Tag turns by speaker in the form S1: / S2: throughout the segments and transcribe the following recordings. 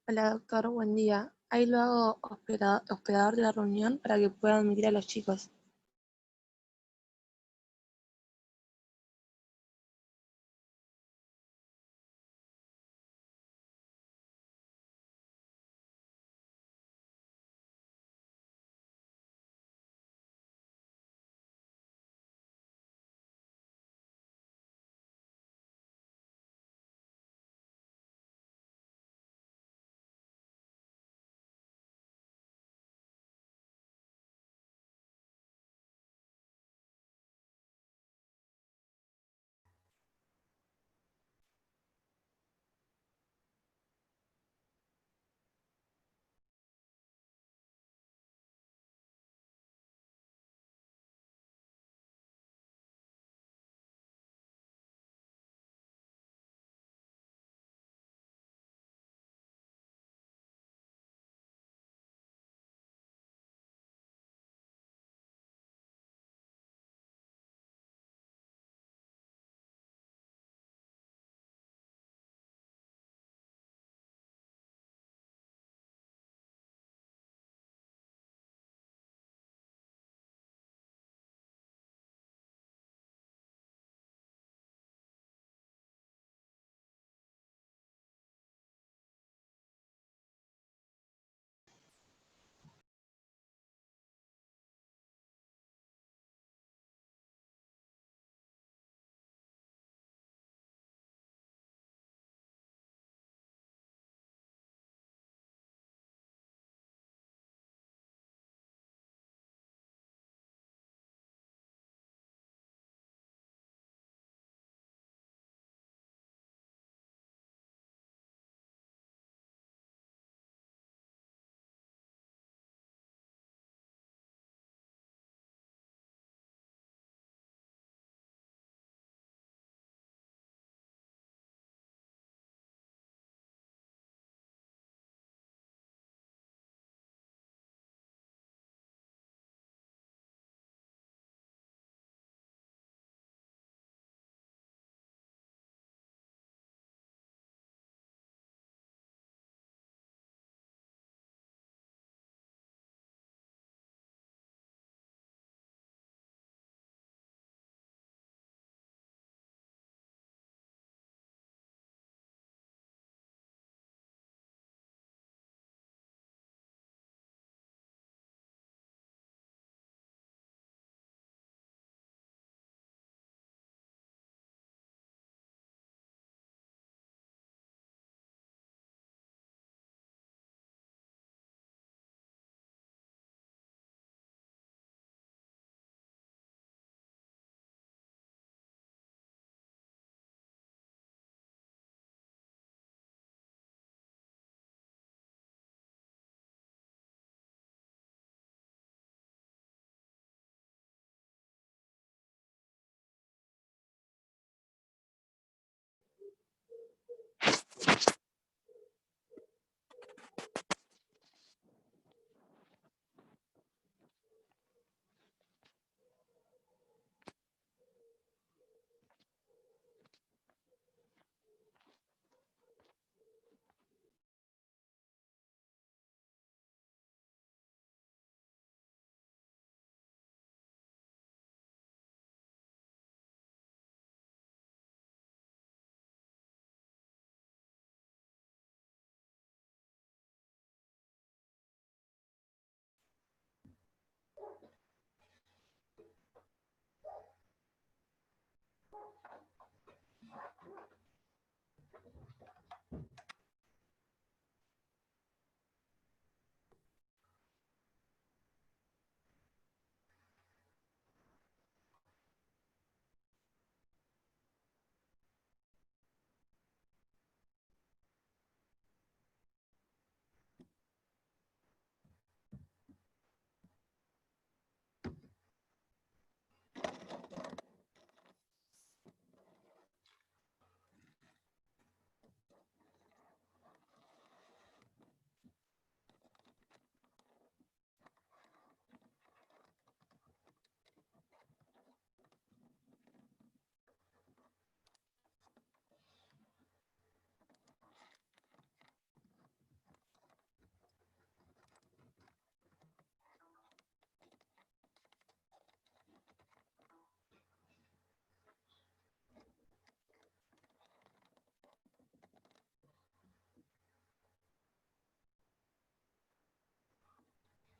S1: Hola doctor, buen día. Ahí lo hago hospedador de la reunión para que pueda admitir a los chicos.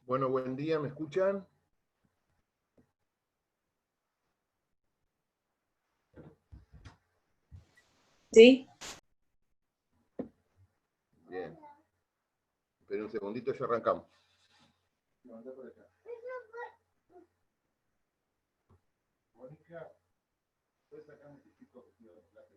S2: Bueno, buen día, ¿me escuchan?
S3: Sí.
S2: Bien. Esperen un segundito, ya arrancamos. Mónica, ¿puedes sacarme este chico que estoy dando clase?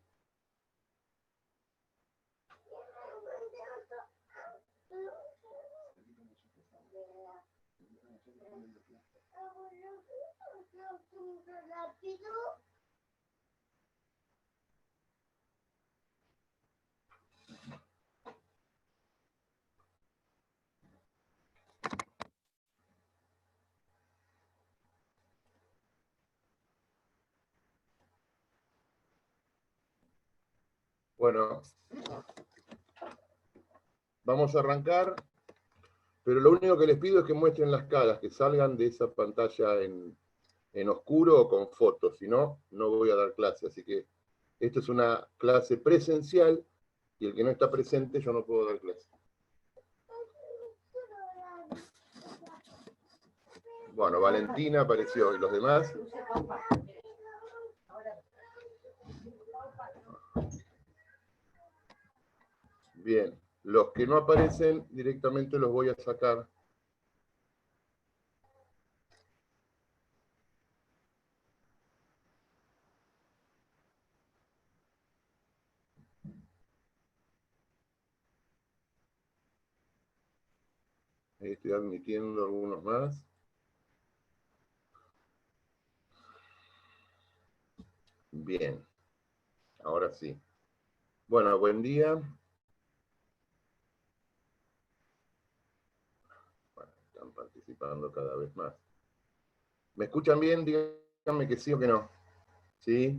S2: Bueno, vamos a arrancar, pero lo único que les pido es que muestren las caras, que salgan de esa pantalla en oscuro o con fotos, si no, no voy a dar clase. Así que esto es una clase presencial y el que no está presente yo no puedo dar clase. Bueno, Valentina apareció, ¿y los demás? Bien, los que no aparecen directamente los voy a sacar. Ahí estoy admitiendo algunos más. Bien, ahora sí. Bueno, buen día. Bueno, están participando cada vez más. ¿Me escuchan bien? Díganme que sí o que no. ¿Sí?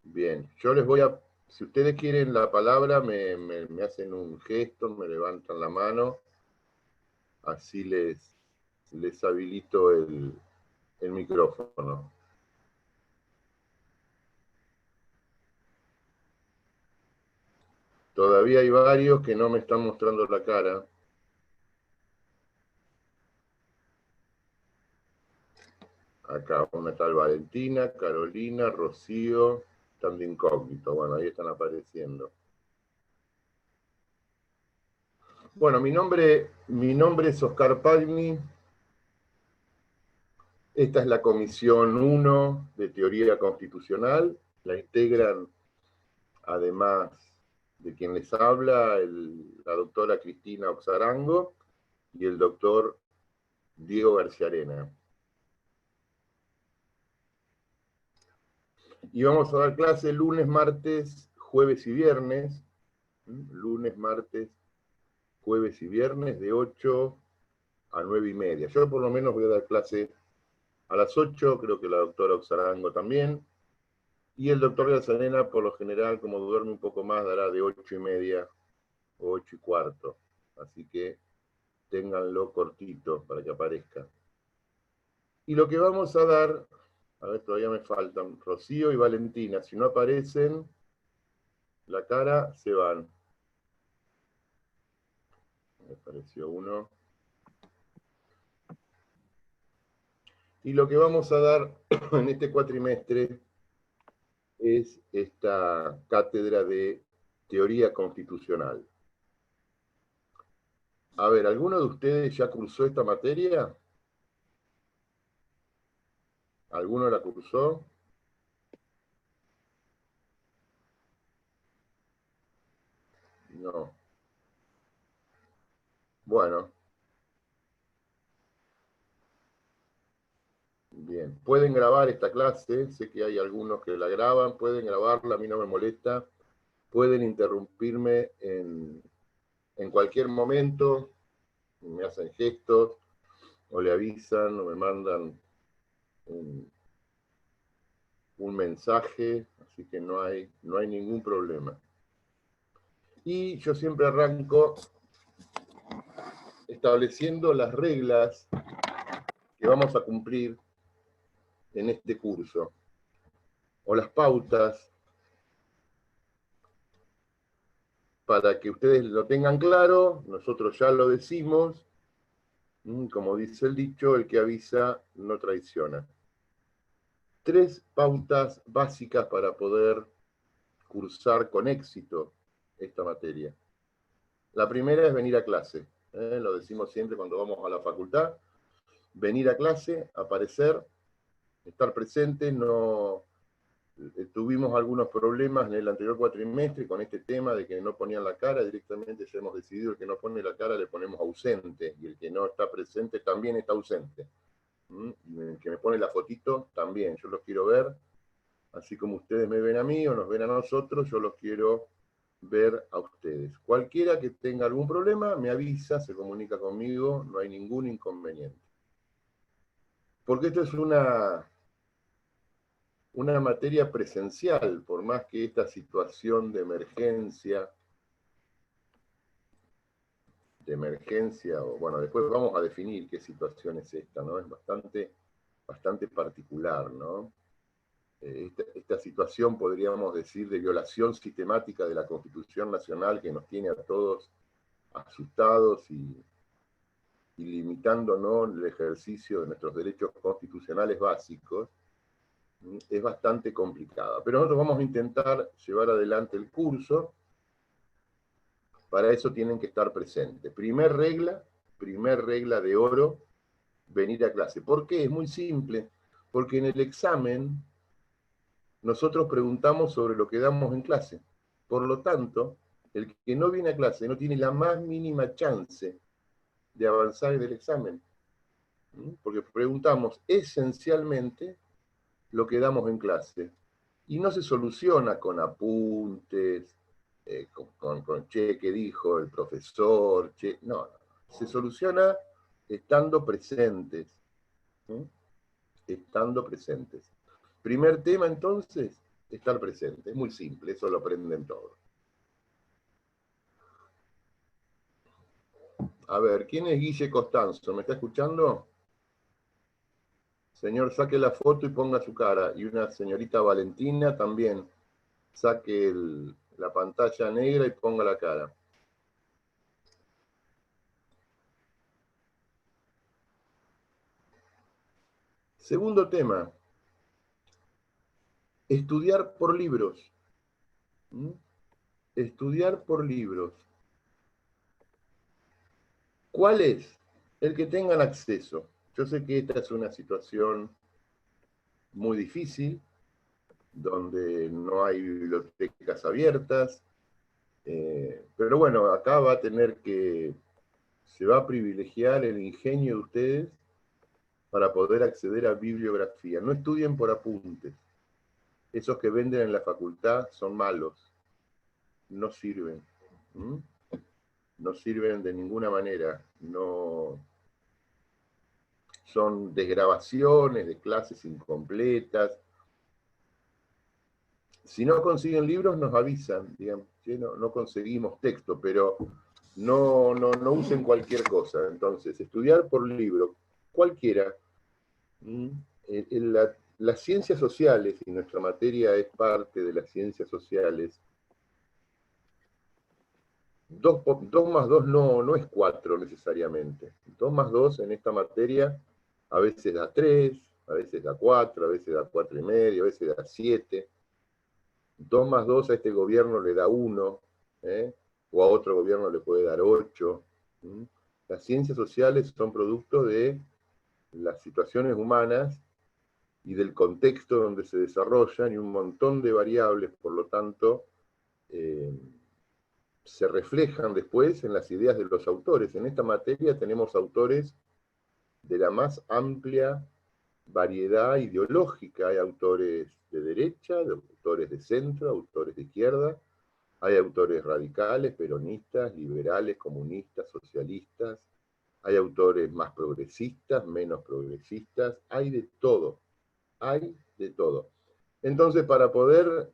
S2: Bien, yo les voy a... Si ustedes quieren la palabra, me hacen un gesto, me levantan la mano. Así les habilito el micrófono. Todavía hay varios que no me están mostrando la cara. Acá una tal Valentina, Carolina, Rocío, están de incógnito. Bueno, ahí están apareciendo. Bueno, mi nombre es Oscar Pagni. Esta es la Comisión 1 de Teoría Constitucional. La integran, además de quien les habla, la doctora Cristina Oxarango y el doctor Diego García Arena. Y vamos a dar clase lunes, martes, jueves y viernes. Lunes, martes, jueves y viernes de 8 a 9 y media. Yo por lo menos voy a dar clase a las 8, creo que la doctora Oxarango también. Y el doctor Garciarena, por lo general, como duerme un poco más, dará de 8 y media o 8 y cuarto. Así que ténganlo cortito para que aparezca. Y lo que vamos a dar, a ver, todavía me faltan, Rocío y Valentina. Si no aparecen, la cara, se van. Me apareció uno. Y lo que vamos a dar en este cuatrimestre es esta cátedra de teoría constitucional. A ver, ¿alguno de ustedes ya cursó esta materia? ¿Alguno la cursó? No. Bueno. Bien. Pueden grabar esta clase, sé que hay algunos que la graban, pueden grabarla, a mí no me molesta. Pueden interrumpirme en cualquier momento, me hacen gestos, o le avisan, o me mandan un mensaje, así que no hay ningún problema. Y yo siempre arranco estableciendo las reglas que vamos a cumplir en este curso, o las pautas, para que ustedes lo tengan claro. Nosotros ya lo decimos, Como dice el dicho, el que avisa no traiciona. 3 pautas básicas para poder cursar con éxito esta materia. La primera es venir a clase. Lo decimos siempre cuando vamos a la facultad. Venir a clase, aparecer, estar presente. No, tuvimos algunos problemas en el anterior cuatrimestre con este tema de que no ponían la cara. Directamente ya hemos decidido el que no pone la cara le ponemos ausente, y el que no está presente también está ausente. Y el que me pone la fotito también, yo los quiero ver. Así como ustedes me ven a mí o nos ven a nosotros, yo los quiero ver a ustedes. Cualquiera que tenga algún problema, me avisa, se comunica conmigo, no hay ningún inconveniente. Porque esto es una materia presencial, por más que esta situación de emergencia, o bueno, después vamos a definir qué situación es esta, ¿no? Es bastante particular, ¿no? Esta situación, podríamos decir, de violación sistemática de la Constitución Nacional que nos tiene a todos asustados y limitándonos el ejercicio de nuestros derechos constitucionales básicos, es bastante complicada. Pero nosotros vamos a intentar llevar adelante el curso. Para eso tienen que estar presentes. Primer regla de oro, venir a clase. ¿Por qué? Es muy simple. Porque en el examen nosotros preguntamos sobre lo que damos en clase. Por lo tanto, el que no viene a clase no tiene la más mínima chance de avanzar en el examen. Porque preguntamos esencialmente lo que damos en clase. Y no se soluciona con apuntes, con che, ¿qué dijo el profesor? Che, no. Se soluciona estando presentes. Estando presentes. Primer tema, entonces, estar presente. Es muy simple, eso lo aprenden todos. A ver, ¿quién es Guille Costanzo? ¿Me está escuchando? Señor, saque la foto y ponga su cara. Y una señorita Valentina también. Saque la pantalla negra y ponga la cara. Segundo tema. Estudiar por libros. Estudiar por libros. ¿Cuál es? El que tengan acceso. Yo sé que esta es una situación muy difícil, donde no hay bibliotecas abiertas, pero bueno, acá se va a privilegiar el ingenio de ustedes para poder acceder a bibliografía. No estudien por apuntes. Esos que venden en la facultad son malos, no sirven. No sirven de ninguna manera. No, son desgrabaciones de clases incompletas. Si no consiguen libros, nos avisan, digamos, ¿sí? No conseguimos texto, pero no usen cualquier cosa. Entonces, estudiar por libro, cualquiera. Las ciencias sociales, y nuestra materia es parte de las ciencias sociales, 2 más 2 no es 4 necesariamente. 2 más 2 en esta materia a veces da 3, a veces da 4, a veces da 4 y medio, a veces da 7. 2 más 2 a este gobierno le da 1, o a otro gobierno le puede dar 8. Las ciencias sociales son producto de las situaciones humanas y del contexto donde se desarrollan, y un montón de variables, por lo tanto, se reflejan después en las ideas de los autores. En esta materia tenemos autores de la más amplia variedad ideológica. Hay autores de derecha, autores de centro, autores de izquierda, hay autores radicales, peronistas, liberales, comunistas, socialistas, hay autores más progresistas, menos progresistas, hay de todo, hay de todo. Entonces, para poder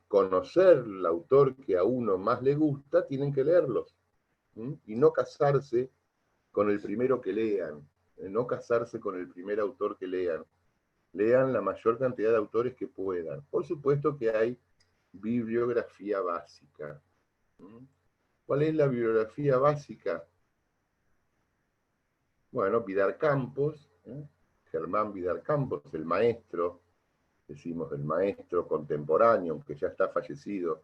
S2: conocer el autor que a uno más le gusta, tienen que leerlos, y no casarse con el primero que lean, no casarse con el primer autor que lean. Lean la mayor cantidad de autores que puedan. Por supuesto que hay bibliografía básica. ¿Cuál es la bibliografía básica? Bueno, Vidar Campos, Germán Vidar Campos, el maestro, decimos el maestro contemporáneo, aunque ya está fallecido,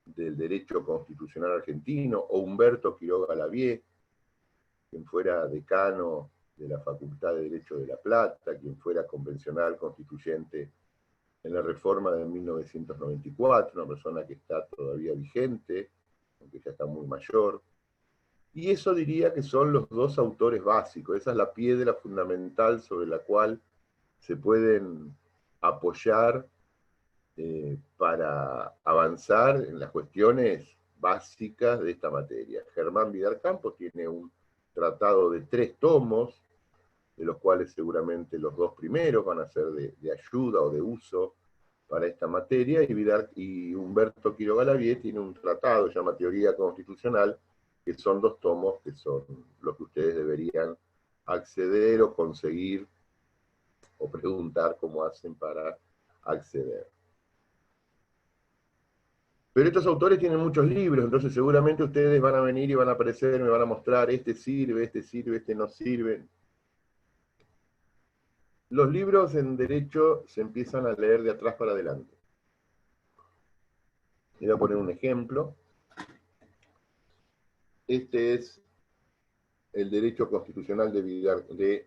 S2: del derecho constitucional argentino, o Humberto Quiroga Lavie, quien fuera decano de la Facultad de Derecho de La Plata, quien fuera convencional constituyente en la reforma de 1994, una persona que está todavía vigente, aunque ya está muy mayor. Y eso diría que son los dos autores básicos, esa es la piedra fundamental sobre la cual se pueden apoyar para avanzar en las cuestiones básicas de esta materia. Germán Vidar Campos tiene un tratado de 3 tomos, de los cuales seguramente los 2 primeros van a ser de ayuda o de uso para esta materia, y Humberto Quiroga Lavie tiene un tratado, se llama Teoría Constitucional, que son 2 tomos, que son los que ustedes deberían acceder o conseguir, o preguntar cómo hacen para acceder. Pero estos autores tienen muchos libros, entonces seguramente ustedes van a venir y van a aparecer, me van a mostrar, este sirve, este no sirve. Los libros en derecho se empiezan a leer de atrás para adelante. Les voy a poner un ejemplo. Este es el derecho constitucional de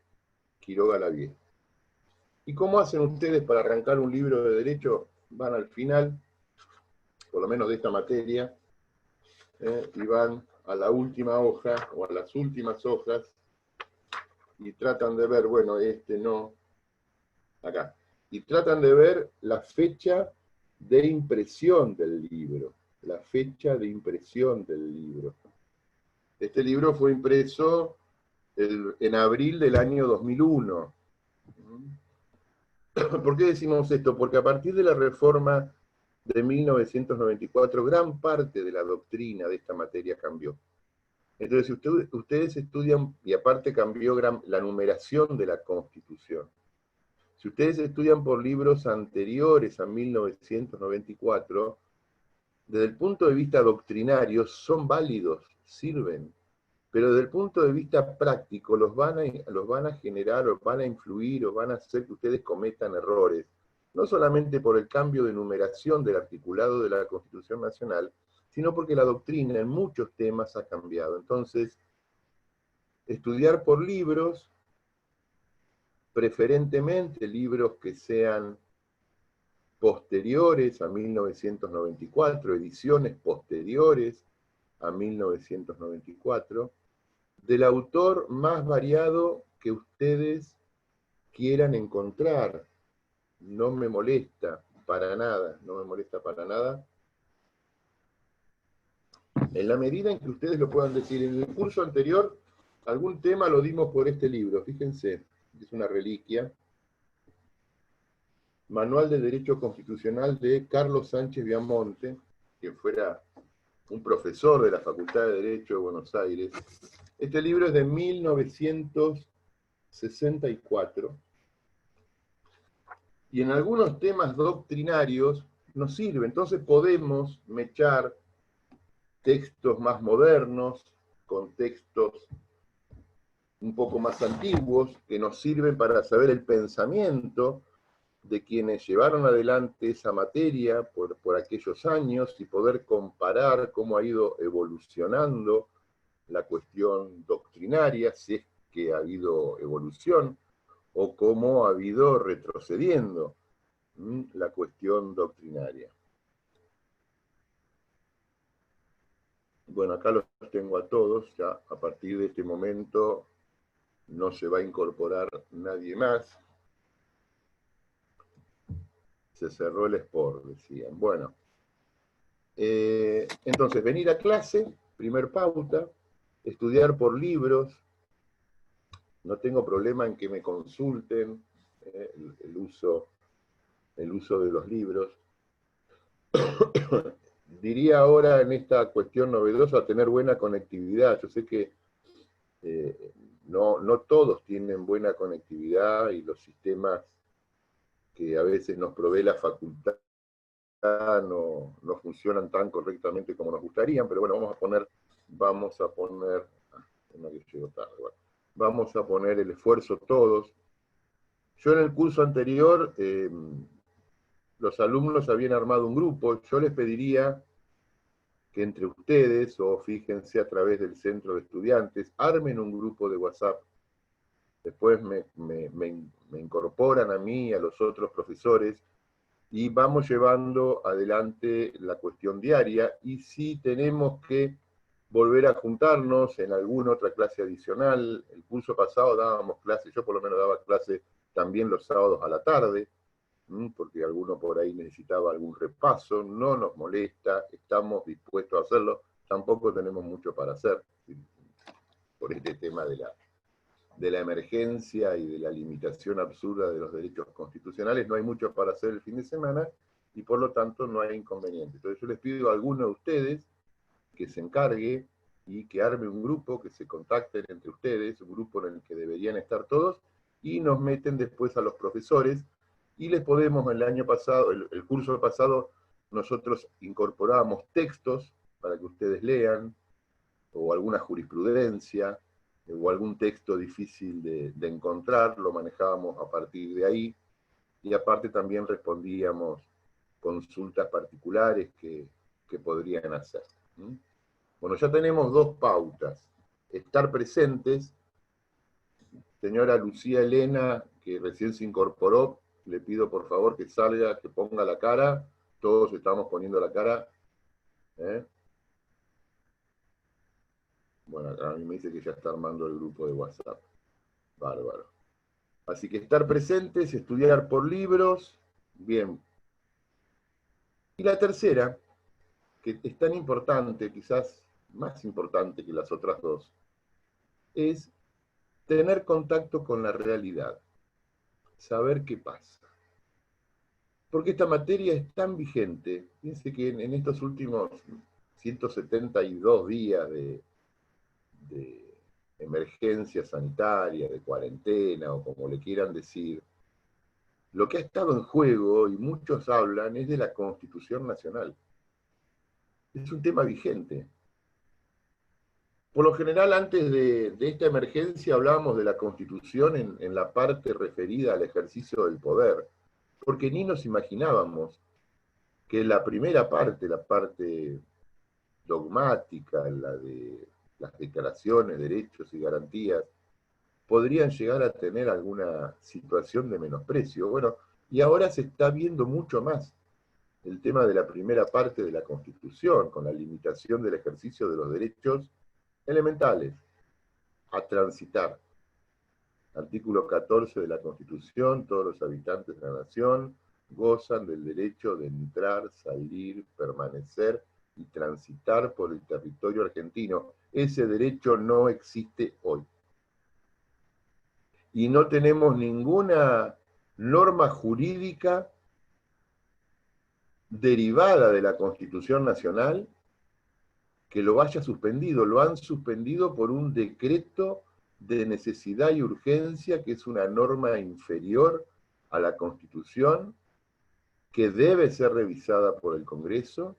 S2: Quiroga Lavie. ¿Y cómo hacen ustedes para arrancar un libro de derecho? Van al final, por lo menos de esta materia, y van a la última hoja, o a las últimas hojas, y tratan de ver, bueno, este no, acá, y tratan de ver la fecha de impresión del libro, la fecha de impresión del libro. Este libro fue impreso en abril del año 2001. ¿Por qué decimos esto? Porque a partir de la reforma de 1994, gran parte de la doctrina de esta materia cambió. Entonces, si ustedes estudian, y aparte cambió la numeración de la Constitución. Si ustedes estudian por libros anteriores a 1994, desde el punto de vista doctrinario son válidos, sirven, pero desde el punto de vista práctico los van a generar, o van a influir, o van a hacer que ustedes cometan errores, no solamente por el cambio de numeración del articulado de la Constitución Nacional, sino porque la doctrina en muchos temas ha cambiado. Entonces, estudiar por libros, preferentemente libros que sean posteriores a 1994, ediciones posteriores a 1994, del autor más variado que ustedes quieran encontrar. No me molesta para nada, no me molesta para nada. En la medida en que ustedes lo puedan decir, en el curso anterior, algún tema lo dimos por este libro, fíjense, es una reliquia. Manual de Derecho Constitucional de Carlos Sánchez Viamonte, quien fuera un profesor de la Facultad de Derecho de Buenos Aires. Este libro es de 1964, y en algunos temas doctrinarios nos sirve. Entonces podemos mechar textos más modernos con textos un poco más antiguos, que nos sirven para saber el pensamiento de quienes llevaron adelante esa materia por aquellos años, y poder comparar cómo ha ido evolucionando la cuestión doctrinaria, si es que ha habido evolución, o cómo ha habido retrocediendo la cuestión doctrinaria. Bueno, acá los tengo a todos, ya a partir de este momento no se va a incorporar nadie más. Se cerró el Sport, decían. Bueno, entonces venir a clase, primer pauta, estudiar por libros, no tengo problema en que me consulten el uso de los libros. Diría ahora en esta cuestión novedosa, tener buena conectividad. Yo sé que no todos tienen buena conectividad, y los sistemas que a veces nos provee la facultad no funcionan tan correctamente como nos gustaría, pero bueno, vamos a poner, no, que llego tarde, bueno. vamos a poner el esfuerzo todos. Yo en el curso anterior, los alumnos habían armado un grupo, yo les pediría que entre ustedes, o fíjense a través del centro de estudiantes, armen un grupo de WhatsApp. Después me incorporan a mí, a los otros profesores, y vamos llevando adelante la cuestión diaria, y si tenemos que volver a juntarnos en alguna otra clase adicional, el curso pasado dábamos clases, yo por lo menos daba clases también los sábados a la tarde, porque alguno por ahí necesitaba algún repaso, no nos molesta, estamos dispuestos a hacerlo, tampoco tenemos mucho para hacer, por este tema de la emergencia y de la limitación absurda de los derechos constitucionales, no hay mucho para hacer el fin de semana, y por lo tanto no hay inconveniente. Entonces yo les pido a alguno de ustedes que se encargue y que arme un grupo, que se contacten entre ustedes, un grupo en el que deberían estar todos, y nos meten después a los profesores, y les podemos, el año pasado, el curso pasado, nosotros incorporábamos textos para que ustedes lean, o alguna jurisprudencia, o algún texto difícil de encontrar, lo manejábamos a partir de ahí, y aparte también respondíamos consultas particulares que podrían hacer. Bueno, ya tenemos dos pautas. Estar presentes. Señora Lucía Elena, que recién se incorporó, le pido por favor que salga, que ponga la cara. Todos estamos poniendo la cara. Bueno, a mí me dice que ya está armando el grupo de WhatsApp. Bárbaro. Así que estar presentes, estudiar por libros. Bien. Y la tercera, que es tan importante, quizás más importante que las otras dos, es tener contacto con la realidad, saber qué pasa. Porque esta materia es tan vigente, fíjense que en estos últimos 172 días de emergencia sanitaria, de cuarentena, o como le quieran decir, lo que ha estado en juego, y muchos hablan, es de la Constitución Nacional. Es un tema vigente. Por lo general, antes de esta emergencia, hablábamos de la Constitución en la parte referida al ejercicio del poder, porque ni nos imaginábamos que la primera parte, la parte dogmática, la de las declaraciones, derechos y garantías, podrían llegar a tener alguna situación de menosprecio. Bueno, y ahora se está viendo mucho más el tema de la primera parte de la Constitución, con la limitación del ejercicio de los derechos elementales a transitar. Artículo 14 de la Constitución: todos los habitantes de la nación gozan del derecho de entrar, salir, permanecer y transitar por el territorio argentino. Ese derecho no existe hoy. Y no tenemos ninguna norma jurídica derivada de la Constitución Nacional que lo haya suspendido. Lo han suspendido por un decreto de necesidad y urgencia, que es una norma inferior a la Constitución, que debe ser revisada por el Congreso,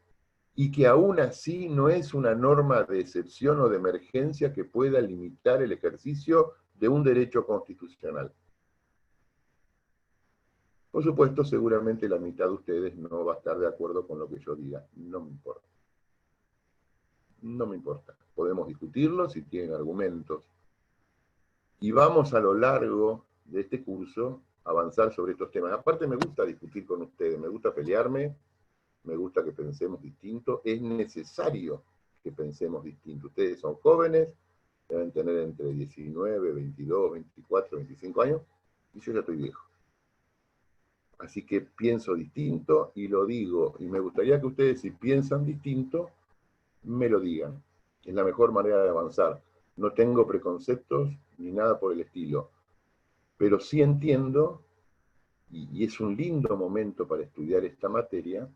S2: y que aún así no es una norma de excepción o de emergencia que pueda limitar el ejercicio de un derecho constitucional. Por supuesto, seguramente la mitad de ustedes no va a estar de acuerdo con lo que yo diga. No me importa. No me importa. Podemos discutirlo si tienen argumentos. Y vamos a lo largo de este curso a avanzar sobre estos temas. Aparte, me gusta discutir con ustedes, me gusta pelearme, me gusta que pensemos distinto. Es necesario que pensemos distinto. Ustedes son jóvenes, deben tener entre 19, 22, 24, 25 años, y yo ya estoy viejo. Así que pienso distinto y lo digo. Y me gustaría que ustedes, si piensan distinto, me lo digan. Es la mejor manera de avanzar. No tengo preconceptos ni nada por el estilo. Pero sí entiendo, y es un lindo momento para estudiar esta materia,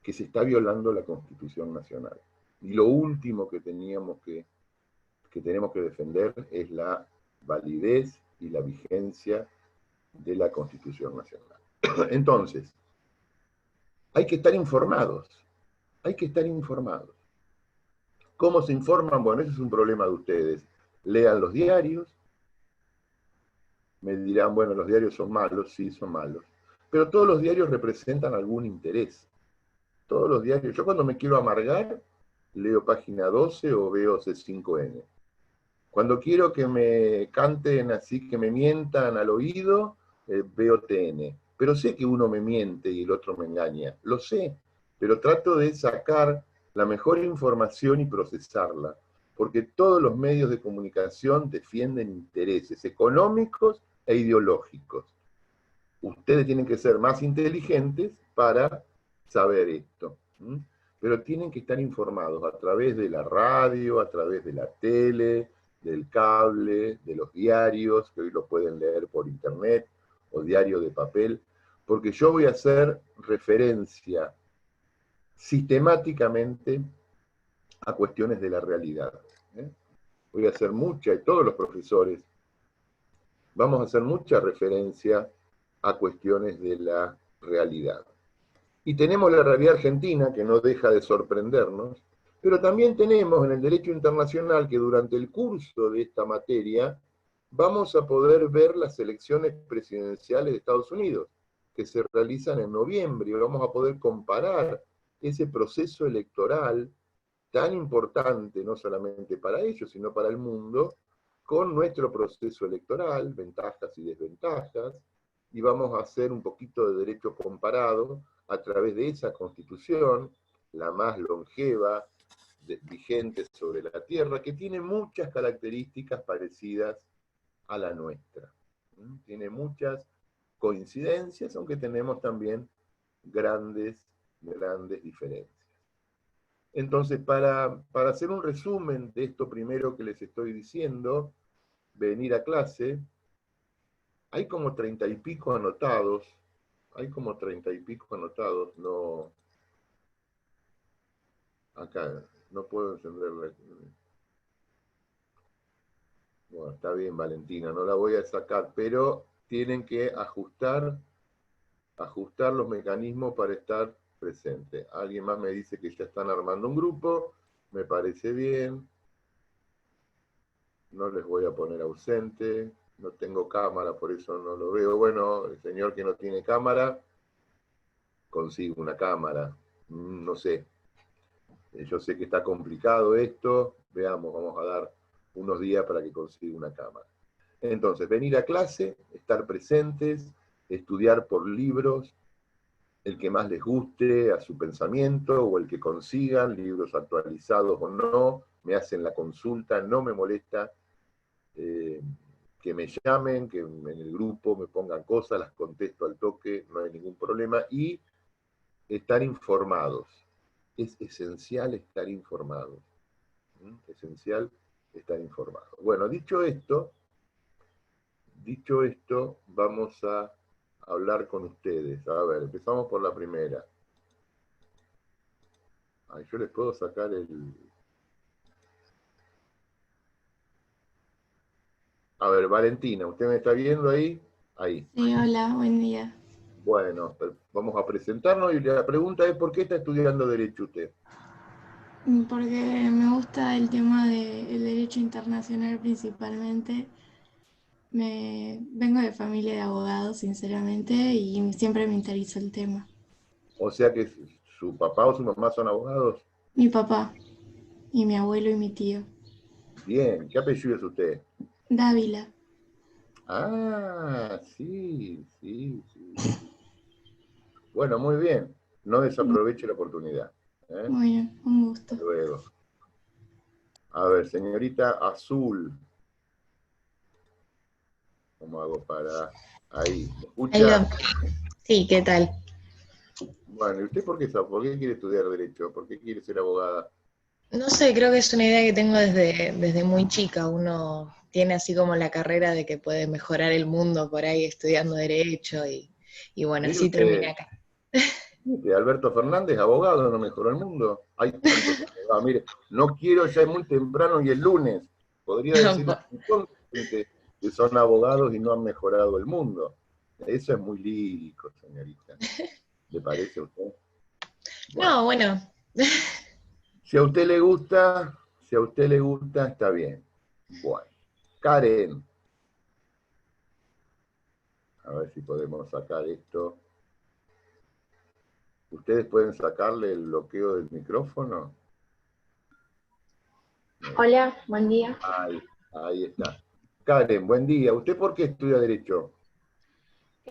S2: que se está violando la Constitución Nacional. Y lo último que tenemos que defender es la validez y la vigencia de la Constitución Nacional. Entonces, hay que estar informados. Hay que estar informados. ¿Cómo se informan? Bueno, ese es un problema de ustedes. Lean los diarios, Me dirán, bueno, los diarios son malos, sí, son malos. Pero todos los diarios representan algún interés. Todos los diarios. Yo cuando me quiero amargar, leo Página 12 o veo C5N. Cuando quiero que me canten así, que me mientan al oído, veo TN. Pero sé que uno me miente y el otro me engaña. Lo sé, pero trato de sacar la mejor información y procesarla. Porque todos los medios de comunicación defienden intereses económicos e ideológicos. Ustedes tienen que ser más inteligentes para saber esto. Pero tienen que estar informados a través de la radio, a través de la tele, del cable, de los diarios, que hoy lo pueden leer por internet, o diario de papel, porque yo voy a hacer referencia sistemáticamente a cuestiones de la realidad. Voy a hacer mucha, y todos los profesores, vamos a hacer mucha referencia a cuestiones de la realidad. Y tenemos la realidad argentina, que no deja de sorprendernos, pero también tenemos en el derecho internacional que durante el curso de esta materia vamos a poder ver las elecciones presidenciales de Estados Unidos, que se realizan en noviembre, y vamos a poder comparar ese proceso electoral tan importante, no solamente para ellos, sino para el mundo, con nuestro proceso electoral, ventajas y desventajas, y vamos a hacer un poquito de derecho comparado a través de esa constitución, la más longeva, vigente sobre la Tierra, que tiene muchas características parecidas a la nuestra. Tiene muchas coincidencias, aunque tenemos también grandes diferencias. Entonces, para hacer un resumen de esto primero que les estoy diciendo, venir a clase, hay como 30 y pico anotados, no, acá, no puedo encender la... Bueno, está bien, Valentina, no la voy a sacar, pero tienen que ajustar los mecanismos para estar presente. Alguien más me dice que ya están armando un grupo, me parece bien. No les voy a poner ausente, no tengo cámara, por eso no lo veo. Bueno, el señor que no tiene cámara, consigue una cámara, no sé. Yo sé que está complicado esto, veamos, vamos a dar unos días para que consiga una cámara. Entonces, venir a clase, estar presentes, estudiar por libros, el que más les guste a su pensamiento, o el que consigan, libros actualizados o no, me hacen la consulta, no me molesta que me llamen, que en el grupo me pongan cosas, las contesto al toque, no hay ningún problema, y estar informados. Es esencial estar informados. Esencial estar informados. Bueno, dicho esto, vamos a hablar con ustedes. A ver, empezamos por la primera. Ay, yo les puedo sacar el... A ver, Valentina, ¿usted me está viendo ahí? Ahí.
S3: Sí, hola, buen día.
S2: Bueno, vamos a presentarnos y la pregunta es, ¿por qué está estudiando Derecho usted?
S3: Porque me gusta el tema del derecho internacional principalmente. Vengo de familia de abogados, sinceramente, y siempre me interesó el tema.
S2: O sea que su papá o su mamá son abogados.
S3: Mi papá y mi abuelo y mi tío.
S2: Bien, ¿qué apellido es usted?
S3: Dávila.
S2: Ah, sí. Bueno, muy bien. No desaproveche la oportunidad.
S3: Bueno, un gusto.
S2: Hasta luego. A ver, señorita Azul. ¿Cómo hago para...? Ahí, ¿me escucha?
S4: Sí, ¿qué tal?
S2: Bueno, ¿y usted por qué quiere estudiar Derecho? ¿Por qué quiere ser abogada?
S4: No sé, creo que es una idea que tengo desde muy chica. Uno tiene así como la carrera de que puede mejorar el mundo por ahí estudiando derecho y bueno,
S2: Mire
S4: así terminé
S2: usted,
S4: acá.
S2: mire, Alberto Fernández, abogado, no mejoró el mundo. Hay tantos abogados. Mire, no quiero, ya es muy temprano y el lunes. Podría decir un montón de gente que son abogados y no han mejorado el mundo. Eso es muy lírico, señorita. ¿Le parece a usted? Bueno,
S4: No, bueno,
S2: si a usted le gusta, está bien. Bueno, Karen. A ver si podemos sacar esto. ¿Ustedes pueden sacarle el bloqueo del micrófono?
S5: Hola, buen día.
S2: Ahí está. Karen, buen día. ¿Usted por qué estudia Derecho?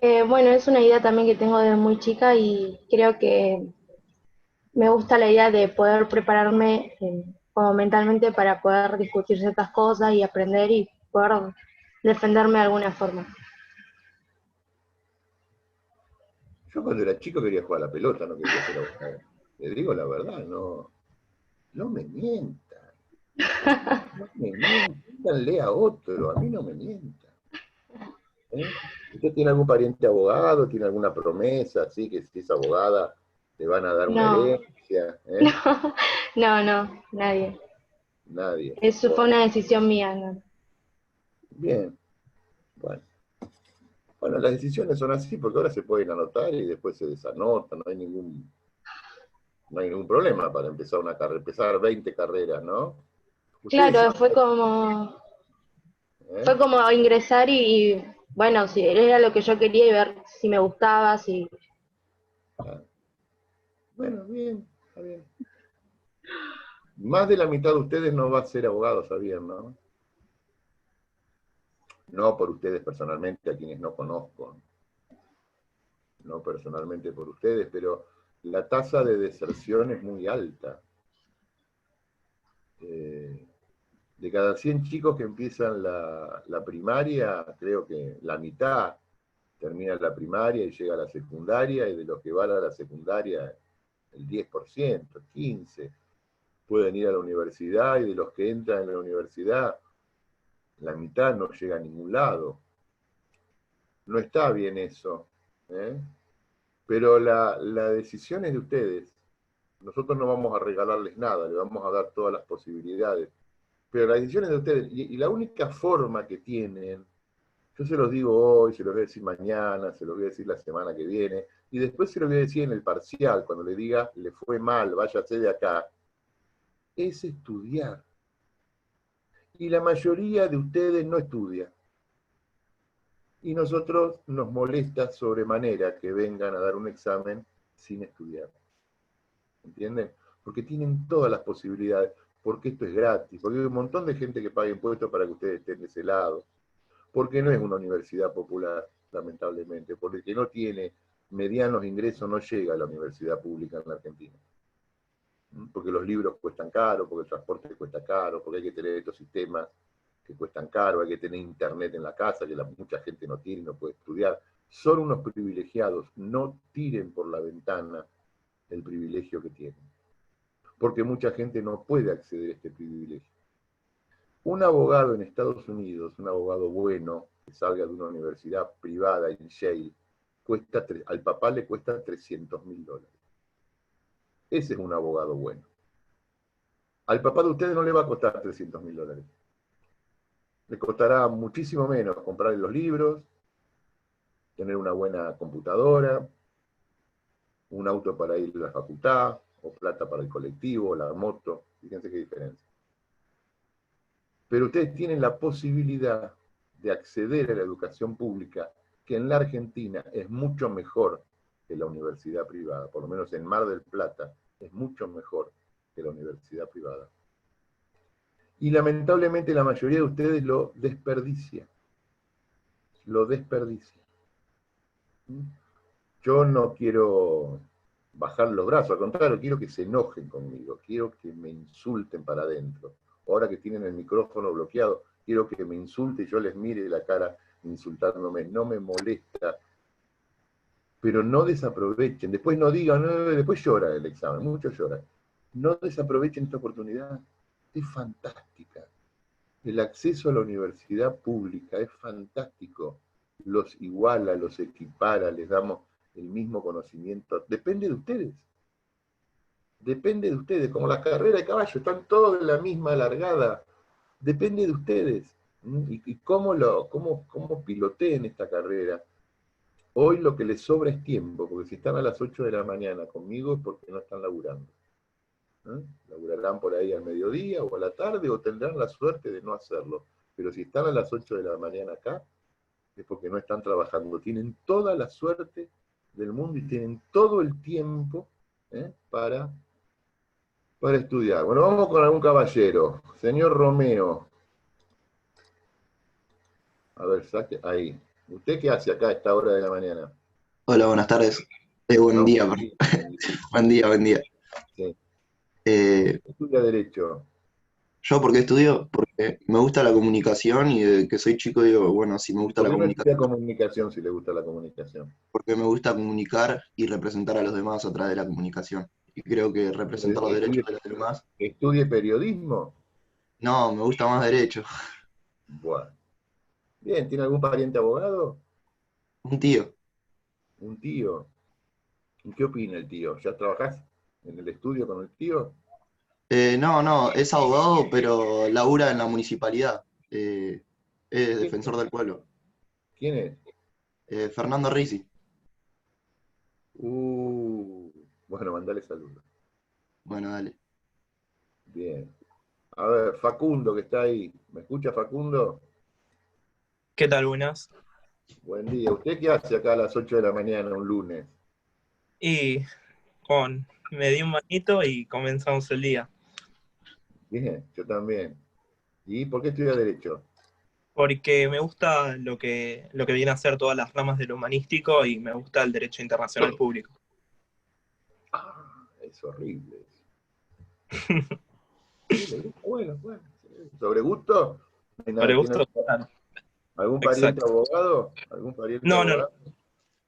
S5: Bueno, es una idea también que tengo desde muy chica y creo que me gusta la idea de poder prepararme como mentalmente para poder discutir ciertas cosas y aprender y poder defenderme de alguna forma.
S2: Yo cuando era chico quería jugar a la pelota, no quería ser abogado. Le digo la verdad, no me mientan. No me mientan, díganle a otro, a mí no me mientan. ¿Eh? ¿Usted tiene algún pariente abogado? ¿Tiene alguna promesa así que si es abogada le van a dar una
S5: No,
S2: herencia? ¿Eh?
S5: no, nadie.
S2: Nadie.
S5: Eso fue una decisión mía, ¿no?
S2: Bien. Bueno, las decisiones son así porque ahora se pueden anotar y después se desanotan, no hay ningún problema para empezar una carrera, empezar 20 carreras, ¿no? Ustedes
S5: Claro,
S2: saben,
S5: fue
S2: ¿eh?
S5: como ingresar y bueno, si era lo que yo quería y ver si me gustaba, si...
S2: Ah, bueno, bien, está bien. Más de la mitad de ustedes no va a ser abogado, sabían, ¿no? No por ustedes personalmente, a quienes no conozco, no personalmente por ustedes, pero la tasa de deserción es muy alta. De cada 100 chicos que empiezan la primaria, creo que la mitad termina la primaria y llega a la secundaria, y de los que van a la secundaria, el 10%, 15%, pueden ir a la universidad, y de los que entran en la universidad, la mitad no llega a ningún lado. No está bien eso, ¿eh? Pero la decisión es de ustedes. Nosotros no vamos a regalarles nada, le vamos a dar todas las posibilidades. Pero la decisión es de ustedes. Y la única forma que tienen, yo se los digo hoy, se los voy a decir mañana, se los voy a decir la semana que viene, y después se los voy a decir en el parcial, cuando le diga, le fue mal, váyase de acá, es estudiar. Y la mayoría de ustedes no estudia. Y nosotros nos molesta sobremanera que vengan a dar un examen sin estudiar. ¿Entienden? Porque tienen todas las posibilidades, porque esto es gratis, porque hay un montón de gente que paga impuestos para que ustedes estén de ese lado, porque no es una universidad popular, lamentablemente, porque el que no tiene medianos ingresos no llega a la universidad pública en la Argentina. Porque los libros cuestan caro, porque el transporte cuesta caro, porque hay que tener estos sistemas que cuestan caro, hay que tener internet en la casa, que mucha gente no tiene y no puede estudiar. Son unos privilegiados, no tiren por la ventana el privilegio que tienen, porque mucha gente no puede acceder a este privilegio. Un abogado en Estados Unidos, un abogado bueno, que salga de una universidad privada en Yale, al papá le cuesta $300.000. Ese es un abogado bueno. Al papá de ustedes no le va a costar $300.000. Le costará muchísimo menos comprar los libros, tener una buena computadora, un auto para ir a la facultad, o plata para el colectivo, la moto. Fíjense qué diferencia. Pero ustedes tienen la posibilidad de acceder a la educación pública, que en la Argentina es mucho mejor que la universidad privada, por lo menos en Mar del Plata, es mucho mejor que la universidad privada. Y lamentablemente la mayoría de ustedes lo desperdicia. Lo desperdicia. Yo no quiero bajar los brazos, al contrario, quiero que se enojen conmigo, quiero que me insulten para adentro. Ahora que tienen el micrófono bloqueado, quiero que me insulte y yo les mire la cara insultándome, no me molesta. Pero no desaprovechen, después no digan, no, después llora el examen, muchos lloran. No desaprovechen esta oportunidad, es fantástica. El acceso a la universidad pública es fantástico, los iguala, los equipara, les damos el mismo conocimiento. Depende de ustedes. Depende de ustedes. Como las carreras de caballo, están todos en la misma largada. Depende de ustedes. Y cómo piloteen esta carrera. Hoy lo que les sobra es tiempo, porque si están a las 8 de la mañana conmigo es porque no están laburando. Laburarán por ahí al mediodía o a la tarde, o tendrán la suerte de no hacerlo. Pero si están a las 8 de la mañana acá, es porque no están trabajando. Tienen toda la suerte del mundo y tienen todo el tiempo para estudiar. Bueno, vamos con algún caballero. Señor Romeo. A ver, saque ahí. ¿Usted qué hace acá a esta hora de la mañana?
S6: Hola, buenas tardes. Buen
S2: No,
S6: día,
S2: buen
S6: perdón.
S2: día, buen día.
S6: Buen día, buen día.
S2: Sí.
S6: Eh,
S2: Estudia Derecho.
S6: ¿Yo por qué estudio? Porque me gusta la comunicación y desde que soy chico digo, bueno, si me gusta
S2: ¿Por
S6: la
S2: qué no estudia
S6: comunicación,
S2: comunicación si le gusta la comunicación?
S6: porque me gusta comunicar y representar a los demás a través de la comunicación. Y creo que representar los derechos de los demás,
S2: ¿Estudie periodismo?
S6: no, me gusta más derecho.
S2: Bueno. Bien, ¿tiene algún pariente abogado?
S6: Un tío.
S2: ¿Un tío? ¿Y qué opina el tío? ¿Ya trabajás en el estudio con el tío?
S6: No, es abogado, pero labura en la municipalidad. Es defensor del pueblo.
S2: ¿Quién es?
S6: Fernando Risi.
S2: Bueno, mandale saludos.
S6: Bueno, dale.
S2: Bien. A ver, Facundo, que está ahí. ¿Me escucha, Facundo?
S7: ¿Qué tal? Buenas.
S2: Buen día. ¿Usted qué hace acá a las 8 de la mañana un lunes?
S7: Y me di un bañito y comenzamos el día.
S2: Bien, yo también. ¿Y por qué estudia Derecho?
S7: Porque me gusta lo que viene a ser todas las ramas de lo humanístico y me gusta el derecho internacional público.
S2: Es horrible. Sí, bueno. ¿Sobre gusto?
S7: Sobre gusto, claro.
S2: ¿Algún pariente
S7: Exacto.
S2: abogado? ¿Algún pariente
S7: No.
S2: abogado?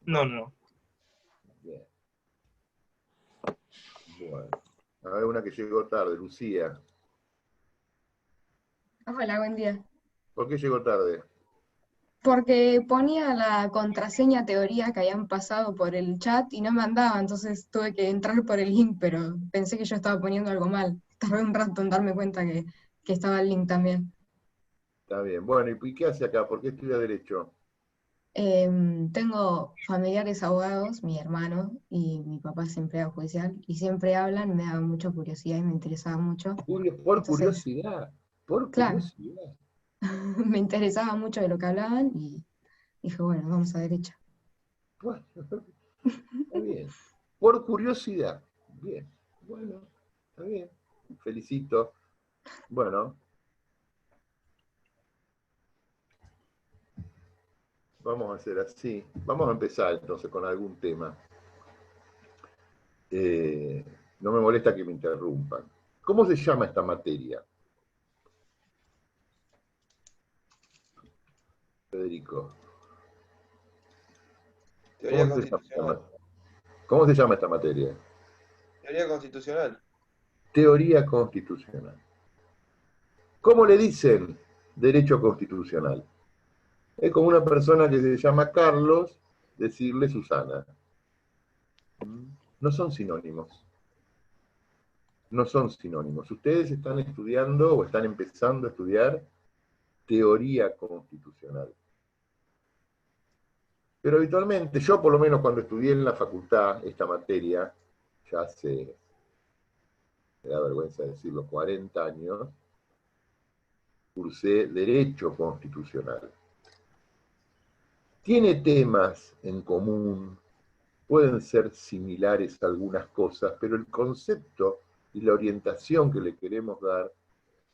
S7: No.
S2: Bien. Bueno. A ver, una que llegó tarde, Lucía.
S8: Hola, buen día.
S2: ¿Por qué llegó tarde?
S8: Porque ponía la contraseña teoría que habían pasado por el chat y no me andaba, entonces tuve que entrar por el link, pero pensé que yo estaba poniendo algo mal. Tardé un rato en darme cuenta que estaba el link también.
S2: Está bien. Bueno, ¿y qué hace acá? ¿Por qué estudia Derecho?
S8: Tengo familiares abogados, mi hermano y mi papá es empleado judicial, y siempre hablan, me daba mucha curiosidad y me interesaba mucho.
S2: Por
S8: Entonces,
S2: curiosidad. Por
S8: claro,
S2: curiosidad.
S8: me interesaba mucho de lo que hablaban y dije, bueno, vamos a derecho.
S2: Bueno, está bien. Por curiosidad. Bien. Bueno, está bien. Felicito. Bueno. Vamos a hacer así. Vamos a empezar entonces con algún tema. No me molesta que me interrumpan. ¿Cómo se llama esta materia? Federico.
S9: Teoría constitucional.
S2: ¿Cómo se llama esta materia?
S9: Teoría constitucional.
S2: Teoría constitucional. ¿Cómo le dicen derecho constitucional? Es como una persona que se llama Carlos, decirle Susana. No son sinónimos. No son sinónimos. Ustedes están estudiando o están empezando a estudiar teoría constitucional. Pero habitualmente, yo por lo menos cuando estudié en la facultad esta materia, ya hace, me da vergüenza decirlo, 40 años, cursé Derecho Constitucional. Tiene temas en común, pueden ser similares a algunas cosas, pero el concepto y la orientación que le queremos dar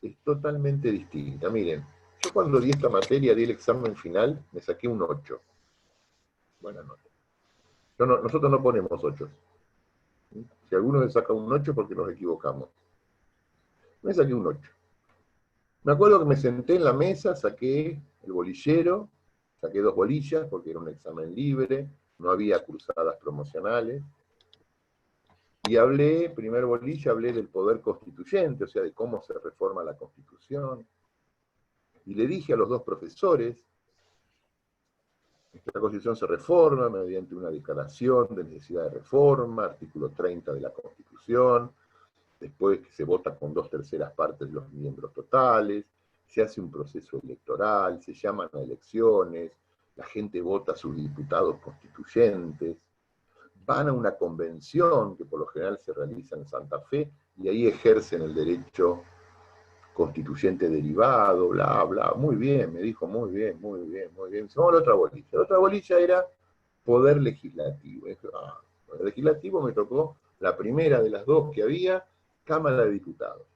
S2: es totalmente distinta. Miren, yo cuando di esta materia, di el examen final, me saqué un 8. Buena nota. Nosotros no ponemos 8. Si alguno me saca un 8 porque nos equivocamos. Me saqué un 8. Me acuerdo que me senté en la mesa, saqué el bolillero, saqué 2 bolillas porque era un examen libre, no había cruzadas promocionales. Y hablé, primer bolilla, hablé del poder constituyente, o sea, de cómo se reforma la Constitución. Y le dije a los 2 profesores, esta Constitución se reforma mediante una declaración de necesidad de reforma, artículo 30 de la Constitución, después que se vota con 2/3 partes de los miembros totales, se hace un proceso electoral, se llaman a elecciones, la gente vota a sus diputados constituyentes, van a una convención que por lo general se realiza en Santa Fe y ahí ejercen el derecho constituyente derivado, bla, bla, muy bien, me dijo, muy bien, muy bien, muy bien. Vamos a la otra bolilla. La otra bolilla era poder legislativo. Poder legislativo me tocó la primera de las dos que había, Cámara de Diputados.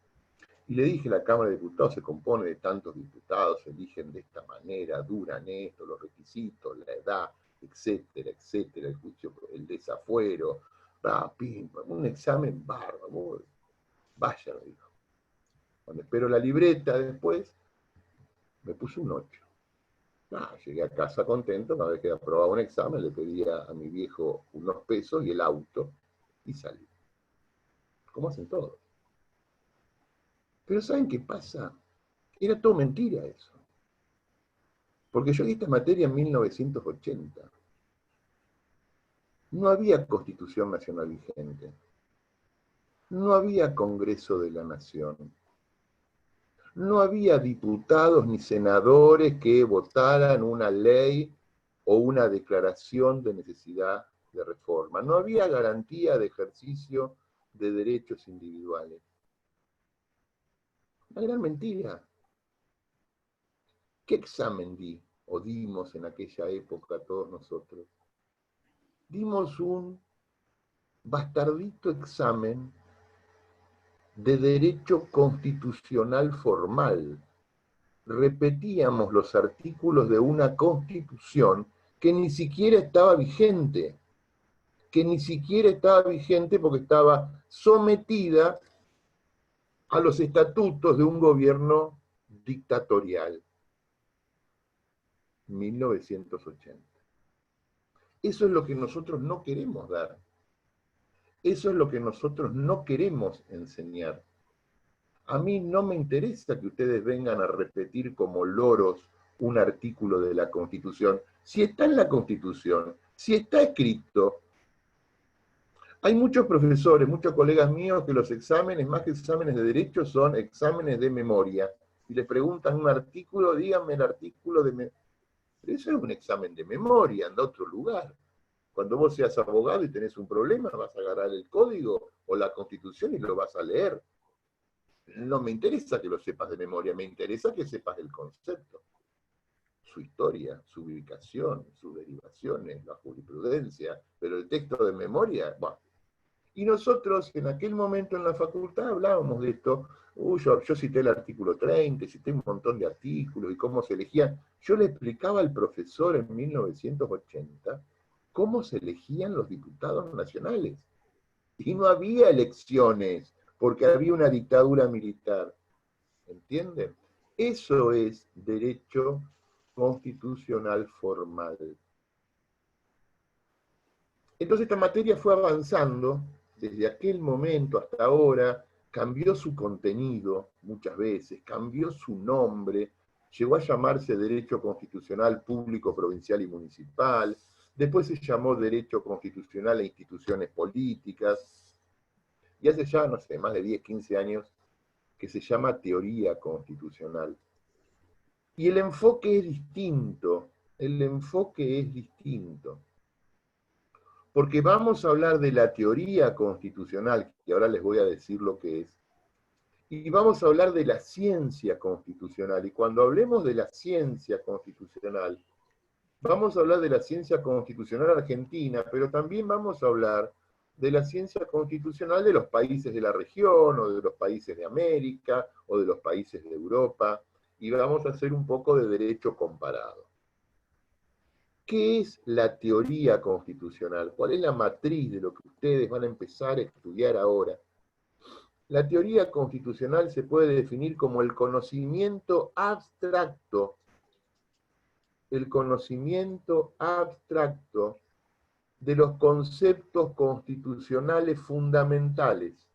S2: Y le dije, la Cámara de Diputados se compone de tantos diputados, se eligen de esta manera, duran esto, los requisitos, la edad, etcétera, etcétera, el juicio, el desafuero, pim, un examen bárbaro. Vaya, me dijo. Cuando espero la libreta después, me puse un 8. Llegué a casa contento, una vez que aprobaba un examen, le pedía a mi viejo unos pesos y el auto, y salí. Como hacen todos. Pero ¿saben qué pasa? Era todo mentira eso. Porque yo di esta materia en 1980. No había Constitución Nacional vigente. No había Congreso de la Nación. No había diputados ni senadores que votaran una ley o una declaración de necesidad de reforma. No había garantía de ejercicio de derechos individuales. Una gran mentira. ¿Qué examen di o dimos en aquella época todos nosotros? Dimos un bastardito examen de derecho constitucional formal. Repetíamos los artículos de una constitución que ni siquiera estaba vigente, porque estaba sometida a los estatutos de un gobierno dictatorial. 1980. Eso es lo que nosotros no queremos dar. Eso es lo que nosotros no queremos enseñar. A mí no me interesa que ustedes vengan a repetir como loros un artículo de la Constitución. Si está en la Constitución, si está escrito. Hay muchos profesores, muchos colegas míos que los exámenes, más que exámenes de derecho, son exámenes de memoria. Si les preguntan un artículo, díganme el artículo de memoria. Pero eso es un examen de memoria, anda a otro lugar. Cuando vos seas abogado y tenés un problema, vas a agarrar el código o la Constitución y lo vas a leer. No me interesa que lo sepas de memoria, me interesa que sepas el concepto, su historia, su ubicación, sus derivaciones, la jurisprudencia, pero el texto de memoria, bueno. Y nosotros en aquel momento en la facultad hablábamos de esto. Yo cité el artículo 30, cité un montón de artículos y cómo se elegían. Yo le explicaba al profesor en 1980 cómo se elegían los diputados nacionales. Y no había elecciones, porque había una dictadura militar. ¿Entienden? Eso es derecho constitucional formal. Entonces esta materia fue avanzando desde aquel momento hasta ahora, cambió su contenido muchas veces, cambió su nombre, llegó a llamarse Derecho Constitucional Público, Provincial y Municipal, después se llamó Derecho Constitucional e Instituciones Políticas, y hace ya, no sé, más de 10, 15 años que se llama Teoría Constitucional. Y el enfoque es distinto, porque vamos a hablar de la teoría constitucional, que ahora les voy a decir lo que es, y vamos a hablar de la ciencia constitucional. Y cuando hablemos de la ciencia constitucional, vamos a hablar de la ciencia constitucional argentina, pero también vamos a hablar de la ciencia constitucional de los países de la región, o de los países de América, o de los países de Europa, y vamos a hacer un poco de derecho comparado. ¿Qué es la teoría constitucional? ¿Cuál es la matriz de lo que ustedes van a empezar a estudiar ahora? La teoría constitucional se puede definir como el conocimiento abstracto de los conceptos constitucionales fundamentales,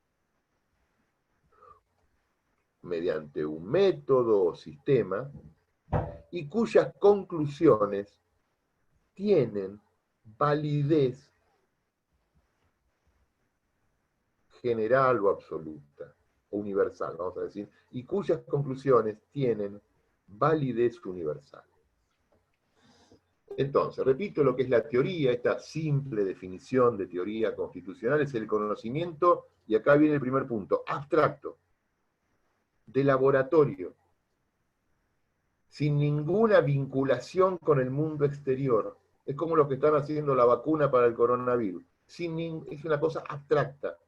S2: mediante un método o sistema, y cuyas conclusiones tienen validez general o absoluta, o universal, vamos a decir, y cuyas conclusiones tienen validez universal. Entonces, repito lo que es la teoría, esta simple definición de teoría constitucional es el conocimiento, y acá viene el primer punto, abstracto, de laboratorio, sin ninguna vinculación con el mundo exterior. Es como lo que están haciendo la vacuna para el coronavirus. Es una cosa abstracta.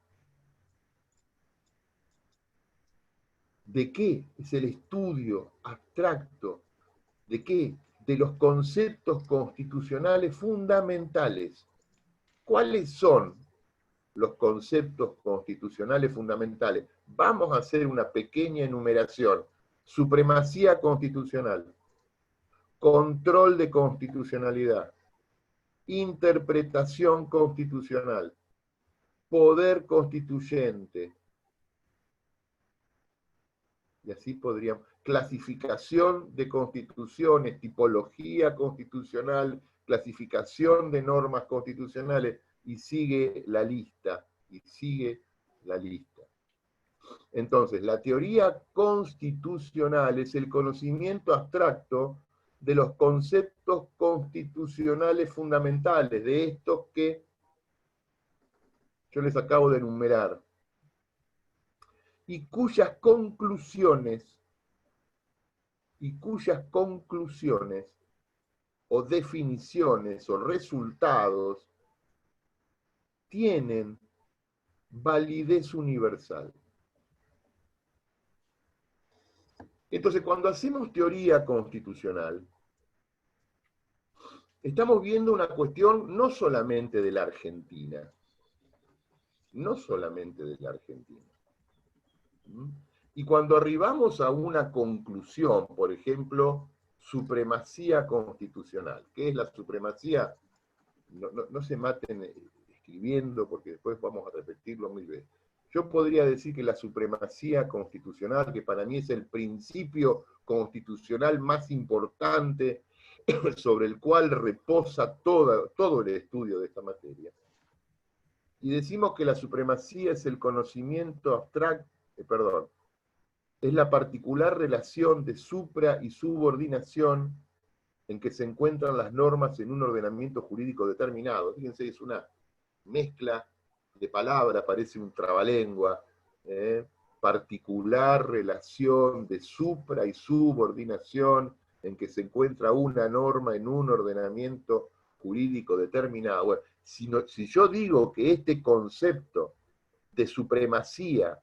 S2: ¿De qué? Es el estudio abstracto. ¿De qué? De los conceptos constitucionales fundamentales. ¿Cuáles son los conceptos constitucionales fundamentales? Vamos a hacer una pequeña enumeración. Supremacía constitucional, control de constitucionalidad, interpretación constitucional, poder constituyente, y así podríamos, clasificación de constituciones, tipología constitucional, clasificación de normas constitucionales, y sigue la lista, y sigue la lista. Entonces, la teoría constitucional es el conocimiento abstracto de los conceptos constitucionales fundamentales, de estos que yo les acabo de enumerar, y cuyas conclusiones o definiciones o resultados tienen validez universal. Entonces, cuando hacemos teoría constitucional, estamos viendo una cuestión no solamente de la Argentina, no solamente de la Argentina. Y cuando arribamos a una conclusión, por ejemplo, supremacía constitucional, ¿qué es la supremacía? No se maten escribiendo, porque después vamos a repetirlo mil veces. Yo podría decir que la supremacía constitucional, que para mí es el principio constitucional más importante sobre el cual reposa todo el estudio de esta materia, y decimos que la supremacía es el conocimiento abstracto, es la particular relación de supra y subordinación en que se encuentran las normas en un ordenamiento jurídico determinado. Fíjense, es una mezcla de palabras, parece un trabalengua, particular relación de supra y subordinación en que se encuentra una norma en un ordenamiento jurídico determinado. Bueno, si yo digo que este concepto de supremacía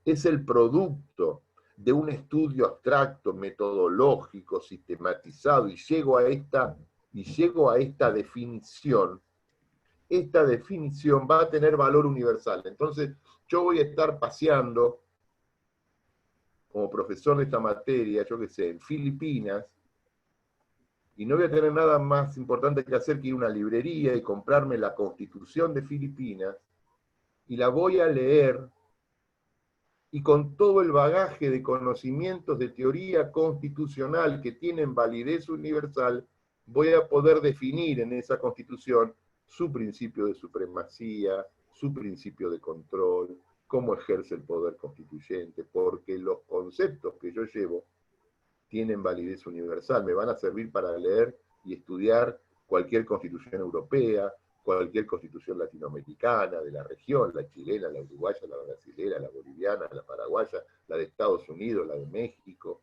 S2: es el producto de un estudio abstracto, metodológico, sistematizado, y llego a esta definición, esta definición va a tener valor universal. Entonces, yo voy a estar paseando como profesor de esta materia, yo qué sé, en Filipinas, y no voy a tener nada más importante que hacer que ir a una librería y comprarme la Constitución de Filipinas, y la voy a leer, y con todo el bagaje de conocimientos de teoría constitucional que tienen validez universal, voy a poder definir en esa Constitución su principio de supremacía, su principio de control, cómo ejerce el poder constituyente, porque los conceptos que yo llevo tienen validez universal, me van a servir para leer y estudiar cualquier constitución europea, cualquier constitución latinoamericana, de la región, la chilena, la uruguaya, la brasilera, la boliviana, la paraguaya, la de Estados Unidos, la de México.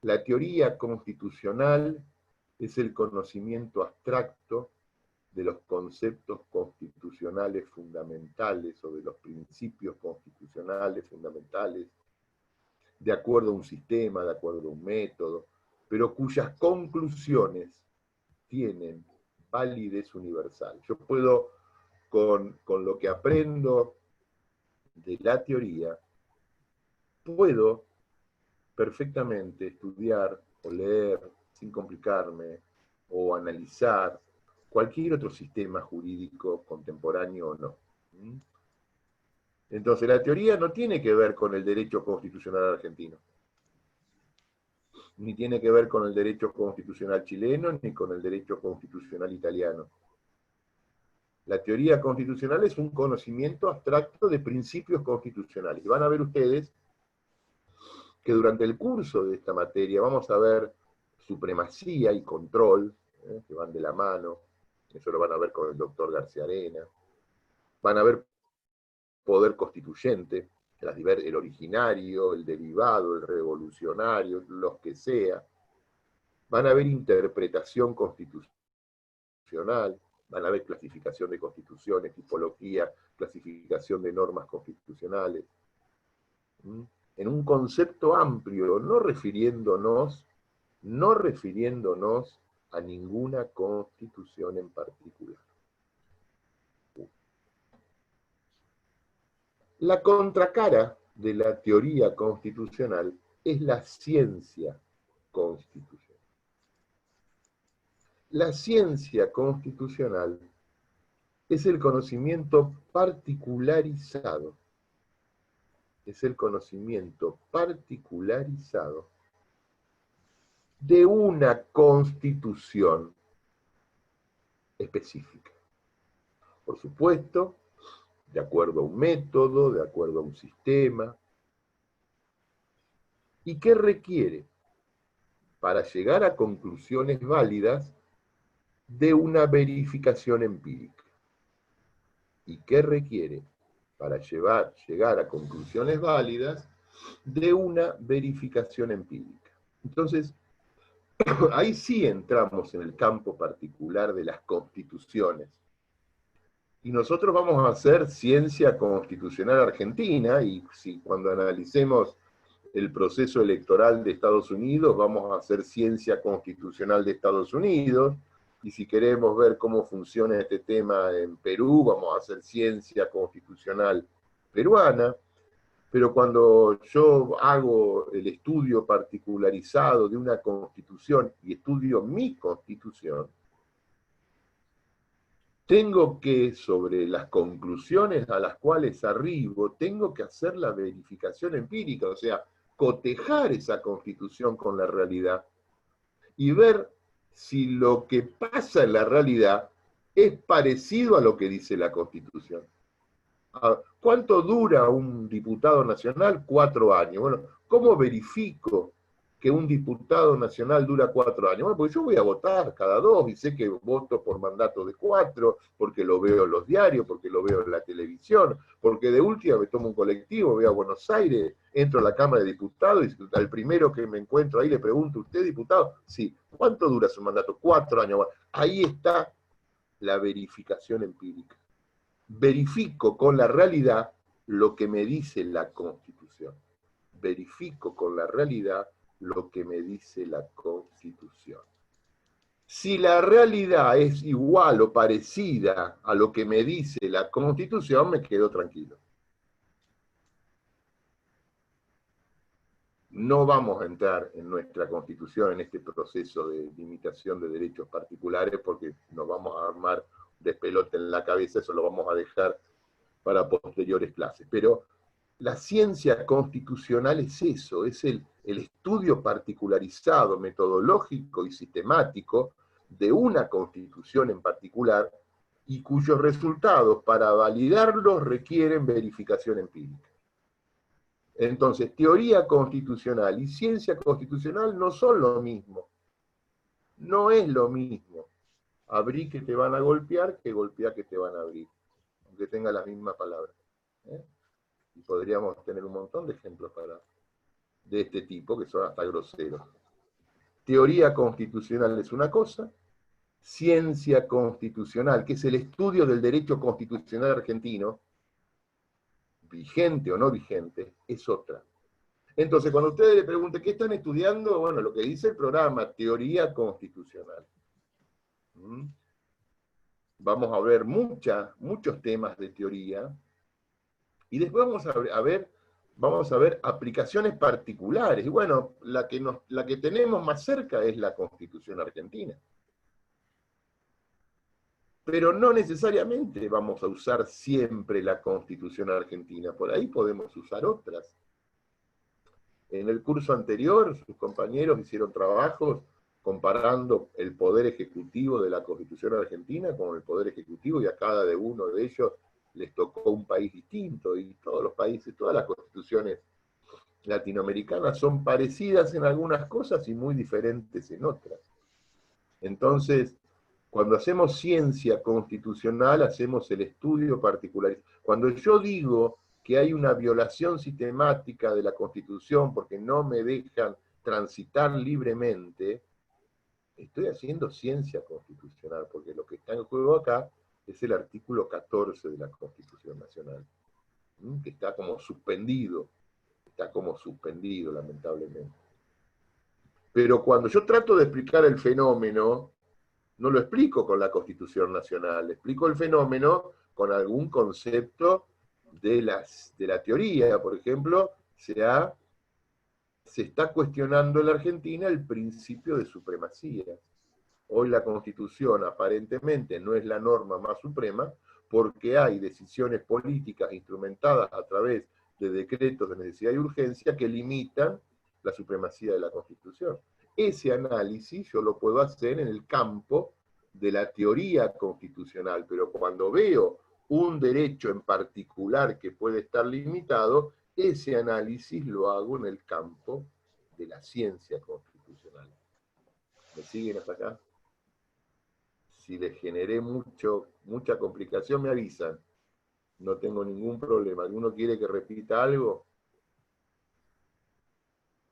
S2: La teoría constitucional es el conocimiento abstracto de los conceptos constitucionales fundamentales o de los principios constitucionales fundamentales, de acuerdo a un sistema, de acuerdo a un método, pero cuyas conclusiones tienen validez universal. Yo puedo, con lo que aprendo de la teoría, puedo perfectamente estudiar o leer sin complicarme o analizar cualquier otro sistema jurídico contemporáneo o no. Entonces la teoría no tiene que ver con el derecho constitucional argentino, ni tiene que ver con el derecho constitucional chileno, ni con el derecho constitucional italiano. La teoría constitucional es un conocimiento abstracto de principios constitucionales. Y van a ver ustedes que durante el curso de esta materia vamos a ver supremacía y control, que van de la mano. Eso lo van a ver con el doctor García Arena. Van a ver poder constituyente, el originario, el derivado, el revolucionario, los que sea, van a haber interpretación constitucional, van a haber clasificación de constituciones, tipología, clasificación de normas constitucionales, en un concepto amplio, no refiriéndonos a ninguna constitución en particular. La contracara de la teoría constitucional es la ciencia constitucional. La ciencia constitucional es el conocimiento particularizado. Es el conocimiento particularizado de una constitución específica. Por supuesto, de acuerdo a un método, de acuerdo a un sistema. ¿Y qué requiere? Para llegar a conclusiones válidas de una verificación empírica. ¿Y qué requiere? Para llegar a conclusiones válidas de una verificación empírica. Entonces, ahí sí entramos en el campo particular de las constituciones. Y nosotros vamos a hacer ciencia constitucional argentina, y si cuando analicemos el proceso electoral de Estados Unidos, vamos a hacer ciencia constitucional de Estados Unidos, y si queremos ver cómo funciona este tema en Perú, vamos a hacer ciencia constitucional peruana, pero cuando yo hago el estudio particularizado de una constitución y estudio mi constitución, tengo que, sobre las conclusiones a las cuales arribo, tengo que hacer la verificación empírica, o sea, cotejar esa constitución con la realidad y ver si lo que pasa en la realidad es parecido a lo que dice la Constitución. ¿Cuánto dura un diputado nacional? 4 años. Bueno, ¿cómo verifico que un diputado nacional dura 4 años? Bueno, porque yo voy a votar cada 2 y sé que voto por mandato de 4, porque lo veo en los diarios, porque lo veo en la televisión, porque de última me tomo un colectivo, voy a Buenos Aires, entro a la Cámara de Diputados y al primero que me encuentro ahí le pregunto, ¿usted diputado? Sí. ¿Cuánto dura su mandato? 4 años. Bueno, ahí está la verificación empírica. Verifico con la realidad lo que me dice la Constitución. Verifico con la realidad lo que me dice la Constitución. Si la realidad es igual o parecida a lo que me dice la Constitución, me quedo tranquilo. No vamos a entrar en nuestra Constitución en este proceso de limitación de derechos particulares porque nos vamos a armar despelote en la cabeza, eso lo vamos a dejar para posteriores clases. Pero la ciencia constitucional es eso, es el estudio particularizado, metodológico y sistemático de una constitución en particular y cuyos resultados para validarlos requieren verificación empírica. Entonces, teoría constitucional y ciencia constitucional no son lo mismo. No es lo mismo abrir que te van a golpear que golpear que te van a abrir, aunque tenga las mismas palabras. Y podríamos tener un montón de ejemplos de este tipo, que son hasta groseros. Teoría constitucional es una cosa, ciencia constitucional, que es el estudio del derecho constitucional argentino, vigente o no vigente, es otra. Entonces, cuando ustedes le pregunten qué están estudiando, bueno, lo que dice el programa, teoría constitucional. Vamos a ver muchos temas de teoría, y después vamos a ver aplicaciones particulares. Y bueno, la que tenemos más cerca es la Constitución argentina. Pero no necesariamente vamos a usar siempre la Constitución argentina, por ahí podemos usar otras. En el curso anterior, sus compañeros hicieron trabajos comparando el poder ejecutivo de la Constitución argentina con el poder ejecutivo, y a cada uno de ellos les tocó un país distinto, y todos los países, todas las constituciones latinoamericanas son parecidas en algunas cosas y muy diferentes en otras. Entonces, cuando hacemos ciencia constitucional, hacemos el estudio particular. Cuando yo digo que hay una violación sistemática de la Constitución porque no me dejan transitar libremente, estoy haciendo ciencia constitucional, porque lo que está en juego acá es el artículo 14 de la Constitución Nacional, que está como suspendido, lamentablemente. Pero cuando yo trato de explicar el fenómeno, no lo explico con la Constitución Nacional, explico el fenómeno con algún concepto de la teoría. Por ejemplo, se está cuestionando en la Argentina el principio de supremacía. Hoy la Constitución aparentemente no es la norma más suprema porque hay decisiones políticas instrumentadas a través de decretos de necesidad y urgencia que limitan la supremacía de la Constitución. Ese análisis yo lo puedo hacer en el campo de la teoría constitucional, pero cuando veo un derecho en particular que puede estar limitado, ese análisis lo hago en el campo de la ciencia constitucional. ¿Me siguen hasta acá? Si les generé mucha complicación, me avisan. No tengo ningún problema. ¿Alguno quiere que repita algo?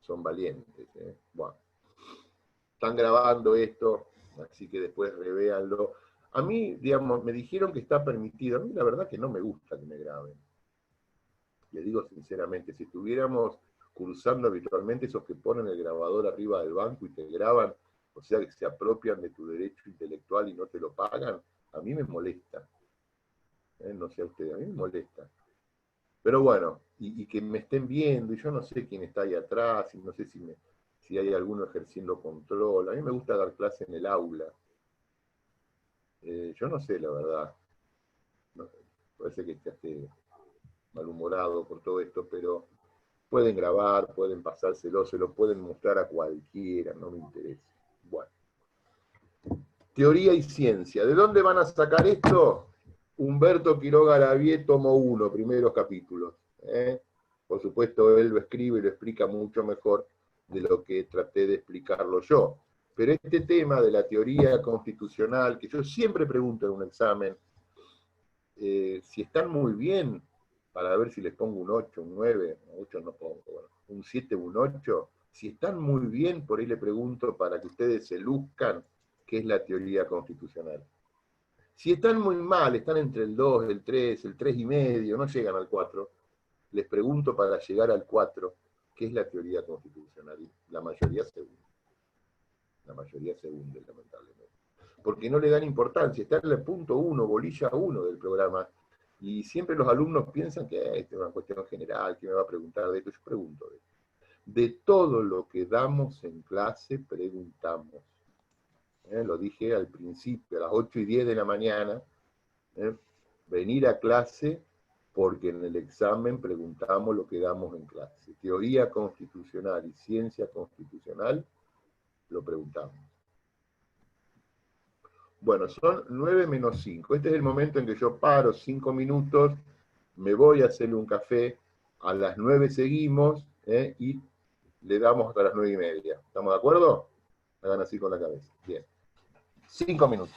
S2: Son valientes. Bueno. Están grabando esto, así que después revéanlo. A mí, digamos, me dijeron que está permitido. A mí la verdad que no me gusta que me graben. Les digo sinceramente, si estuviéramos cursando habitualmente esos que ponen el grabador arriba del banco y te graban, o sea, que se apropian de tu derecho intelectual y no te lo pagan, a mí me molesta. No sé a ustedes, a mí me molesta. Pero bueno, y que me estén viendo, y yo no sé quién está ahí atrás, y no sé si hay alguno ejerciendo control. A mí me gusta dar clase en el aula. Yo no sé, la verdad. No, parece que esté malhumorado por todo esto, pero pueden grabar, pueden pasárselo, se lo pueden mostrar a cualquiera, no me interesa. Bueno. Teoría y ciencia. ¿De dónde van a sacar esto? Humberto Quiroga Lavie, tomo 1, primeros capítulos. Por supuesto, él lo escribe y lo explica mucho mejor de lo que traté de explicarlo yo. Pero este tema de la teoría constitucional, que yo siempre pregunto en un examen, si están muy bien, para ver si les pongo un 8, un 9, 8 no pongo, bueno, un 7, un 8, si están muy bien, por ahí le pregunto para que ustedes se luzcan qué es la teoría constitucional. Si están muy mal, están entre el 2, el 3 y medio, no llegan al 4, les pregunto para llegar al 4, ¿qué es la teoría constitucional? Y la mayoría se hunde. La mayoría se hunde, lamentablemente. Porque no le dan importancia, está en el punto 1, bolilla 1 del programa, y siempre los alumnos piensan que esta es una cuestión general, que me va a preguntar de esto. Yo pregunto de esto. De todo lo que damos en clase, preguntamos. Lo dije al principio, a las 8:10 de la mañana, venir a clase porque en el examen preguntamos lo que damos en clase. Teoría constitucional y ciencia constitucional, lo preguntamos. Bueno, son 9 menos 5. Este es el momento en que yo paro 5 minutos, me voy a hacer un café, a las 9 seguimos, y le damos hasta las 9:30. ¿Estamos de acuerdo? Hagan así con la cabeza. Bien. 5 minutos.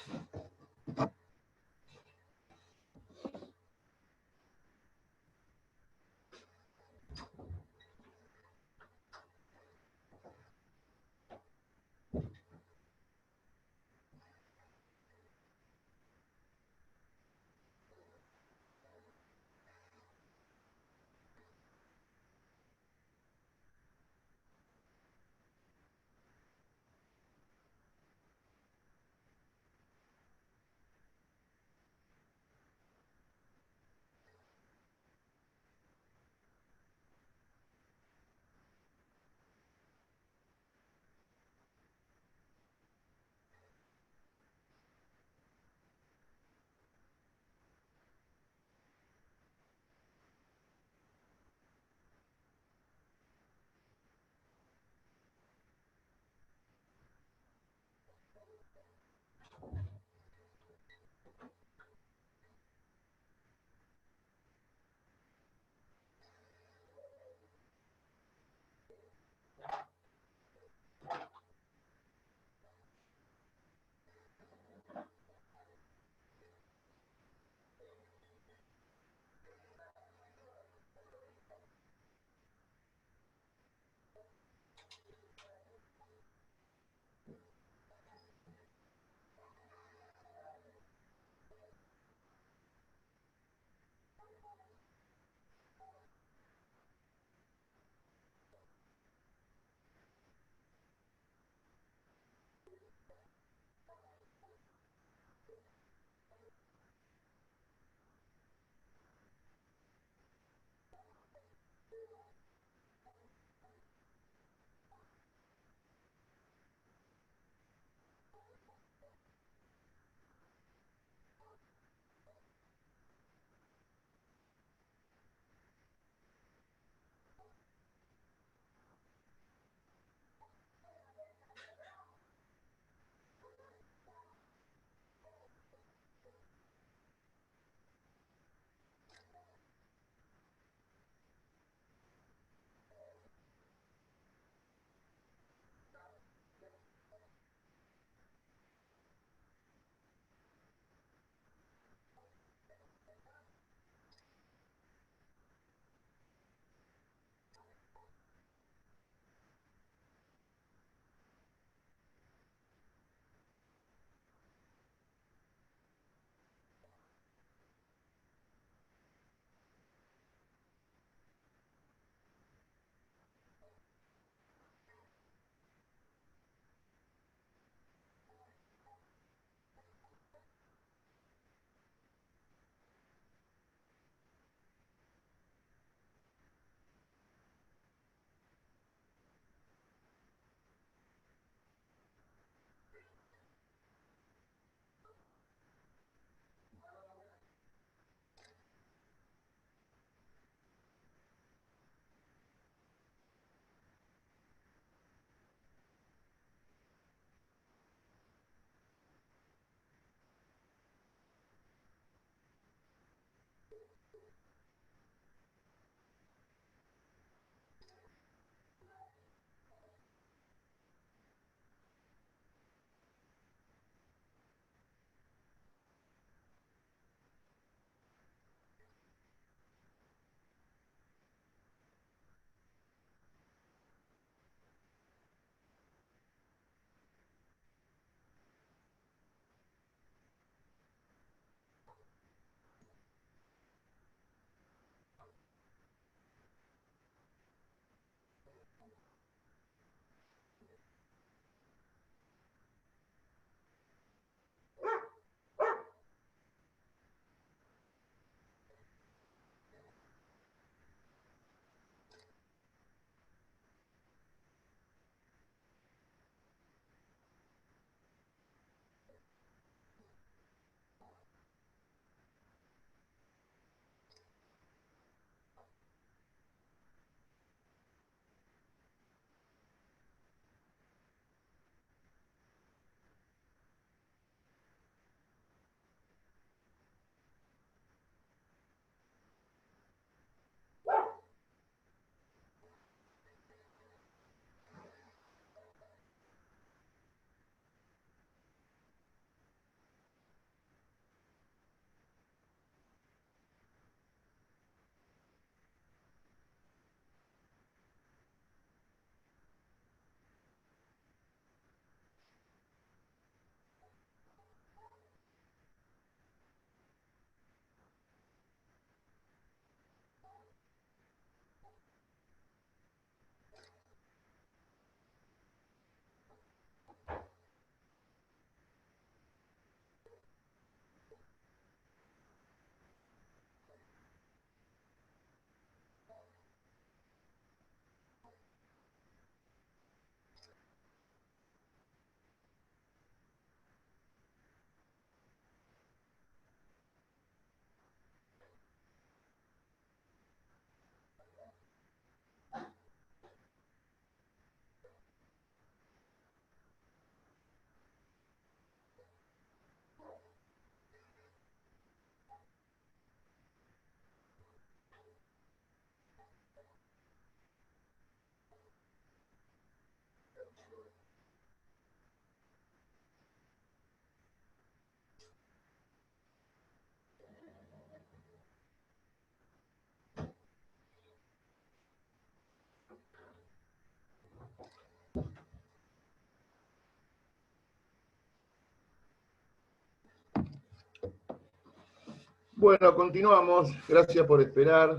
S2: Bueno, continuamos. Gracias por esperar.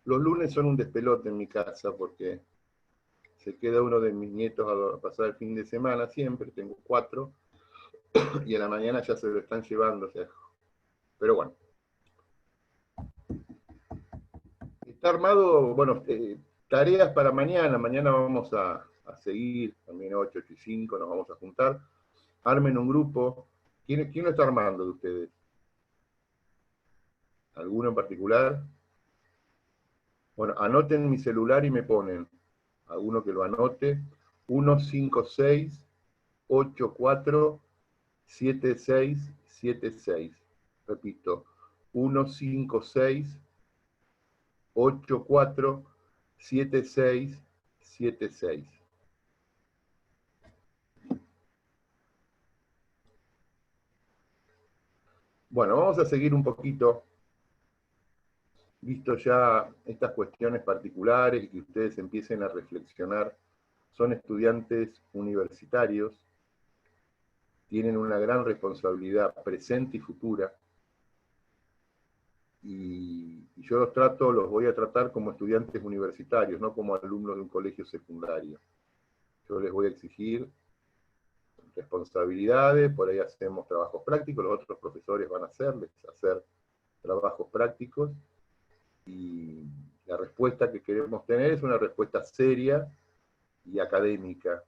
S2: Los lunes son un despelote en mi casa porque se queda uno de mis nietos a pasar el fin de semana siempre, tengo 4, y en la mañana ya se lo están llevando. O sea, pero bueno. Está armado, bueno, tareas para mañana. Mañana vamos a seguir, también 8 y 5 nos vamos a juntar. Armen un grupo. ¿Quién lo está armando de ustedes? ¿Alguno en particular? Bueno, anoten mi celular y me ponen, alguno que lo anote, 156-84-7676. Repito, 156-84-7676. Bueno, vamos a seguir un poquito. Visto ya estas cuestiones particulares y que ustedes empiecen a reflexionar, son estudiantes universitarios, tienen una gran responsabilidad presente y futura, y yo los voy a tratar como estudiantes universitarios, no como alumnos de un colegio secundario. Yo les voy a exigir responsabilidades, por ahí hacemos trabajos prácticos, los otros profesores van a hacer trabajos prácticos, y la respuesta que queremos tener es una respuesta seria y académica.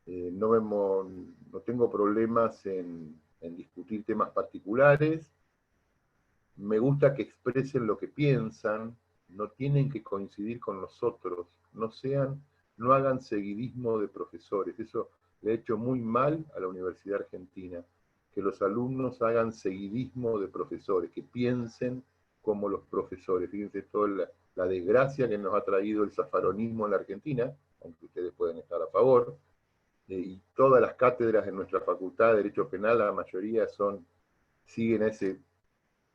S2: No tengo problemas en discutir temas particulares, me gusta que expresen lo que piensan, no tienen que coincidir con nosotros, no hagan seguidismo de profesores, eso le ha hecho muy mal a la Universidad Argentina, que los alumnos hagan seguidismo de profesores, que piensen como los profesores. Fíjense toda la desgracia que nos ha traído el zafaronismo en la Argentina, aunque ustedes pueden estar a favor, y todas las cátedras en nuestra Facultad de Derecho Penal, la mayoría siguen a ese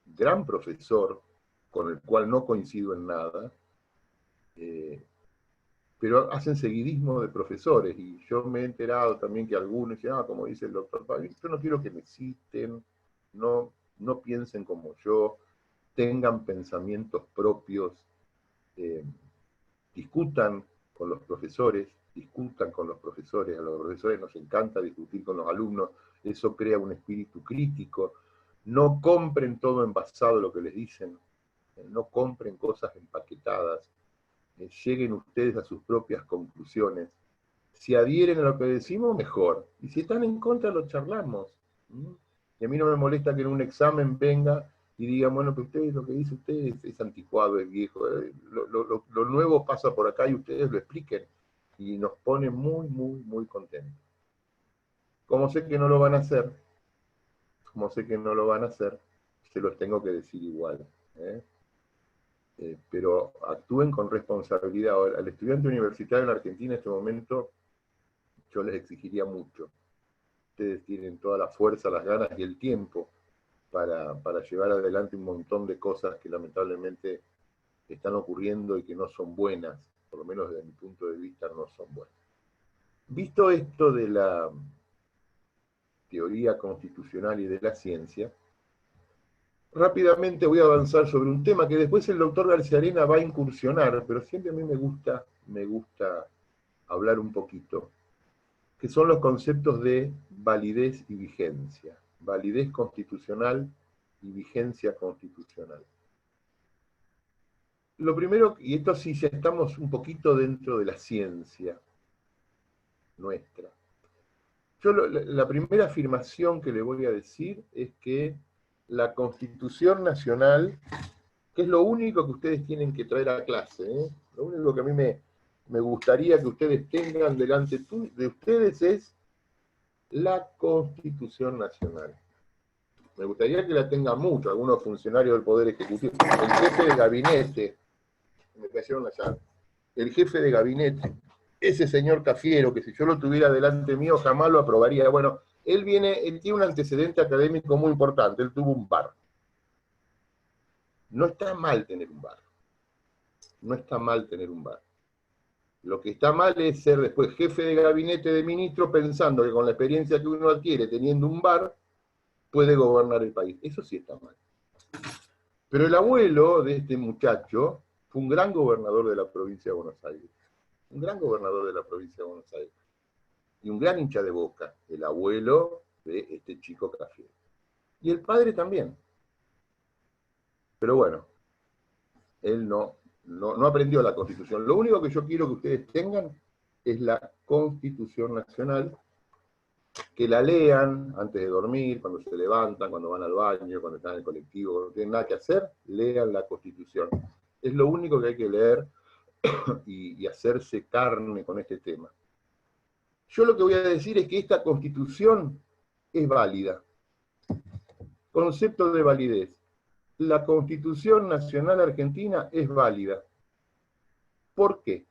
S2: gran profesor, con el cual no coincido en nada, pero hacen seguidismo de profesores, y yo me he enterado también que algunos dicen, como dice el doctor Pavón, yo no quiero que me citen, no piensen como yo, tengan pensamientos propios, discutan con los profesores, a los profesores nos encanta discutir con los alumnos, eso crea un espíritu crítico, no compren todo envasado lo que les dicen, no compren cosas empaquetadas, lleguen ustedes a sus propias conclusiones, si adhieren a lo que decimos, mejor, y si están en contra, lo charlamos, y a mí no me molesta que en un examen venga y digan, bueno, que ustedes, lo que dice ustedes es anticuado, es viejo, lo nuevo pasa por acá y ustedes lo expliquen, y nos pone muy, muy, muy contentos. Como sé que no lo van a hacer, se los tengo que decir igual, pero actúen con responsabilidad. Ahora, al estudiante universitario en Argentina en este momento, yo les exigiría mucho. Ustedes tienen toda la fuerza, las ganas y el tiempo para llevar adelante un montón de cosas que lamentablemente están ocurriendo y que no son buenas, por lo menos desde mi punto de vista no son buenas. Visto esto de la teoría constitucional y de la ciencia, rápidamente voy a avanzar sobre un tema que después el doctor García Arena va a incursionar, pero siempre a mí me gusta hablar un poquito, que son los conceptos de validez y vigencia, validez constitucional y vigencia constitucional. Lo primero, y esto sí ya estamos un poquito dentro de la ciencia nuestra. La primera afirmación que le voy a decir es que la Constitución Nacional, que es lo único que ustedes tienen que traer a clase, lo único que a mí me gustaría que ustedes tengan delante de ustedes es la Constitución Nacional. Me gustaría que la tengan mucho, algunos funcionarios del Poder Ejecutivo. El jefe de gabinete, me cayeron la llave, el jefe de gabinete, ese señor Cafiero, que si yo lo tuviera delante mío jamás lo aprobaría. Bueno, él tiene un antecedente académico muy importante, él tuvo un bar. No está mal tener un bar. No está mal tener un bar. Lo que está mal es ser después jefe de gabinete de ministro pensando que con la experiencia que uno adquiere teniendo un bar, puede gobernar el país. Eso sí está mal. Pero el abuelo de este muchacho fue un gran gobernador de la provincia de Buenos Aires. Un gran gobernador de la provincia de Buenos Aires. Y un gran hincha de Boca, el abuelo de este chico Cafiero. Y el padre también. Pero bueno, él no aprendió la Constitución. Lo único que yo quiero que ustedes tengan es la Constitución Nacional, que la lean antes de dormir, cuando se levantan, cuando van al baño, cuando están en el colectivo, cuando no tienen nada que hacer, lean la Constitución. Es lo único que hay que leer y hacerse carne con este tema. Yo lo que voy a decir es que esta Constitución es válida. Concepto de validez. La Constitución Nacional Argentina es válida. ¿Por qué?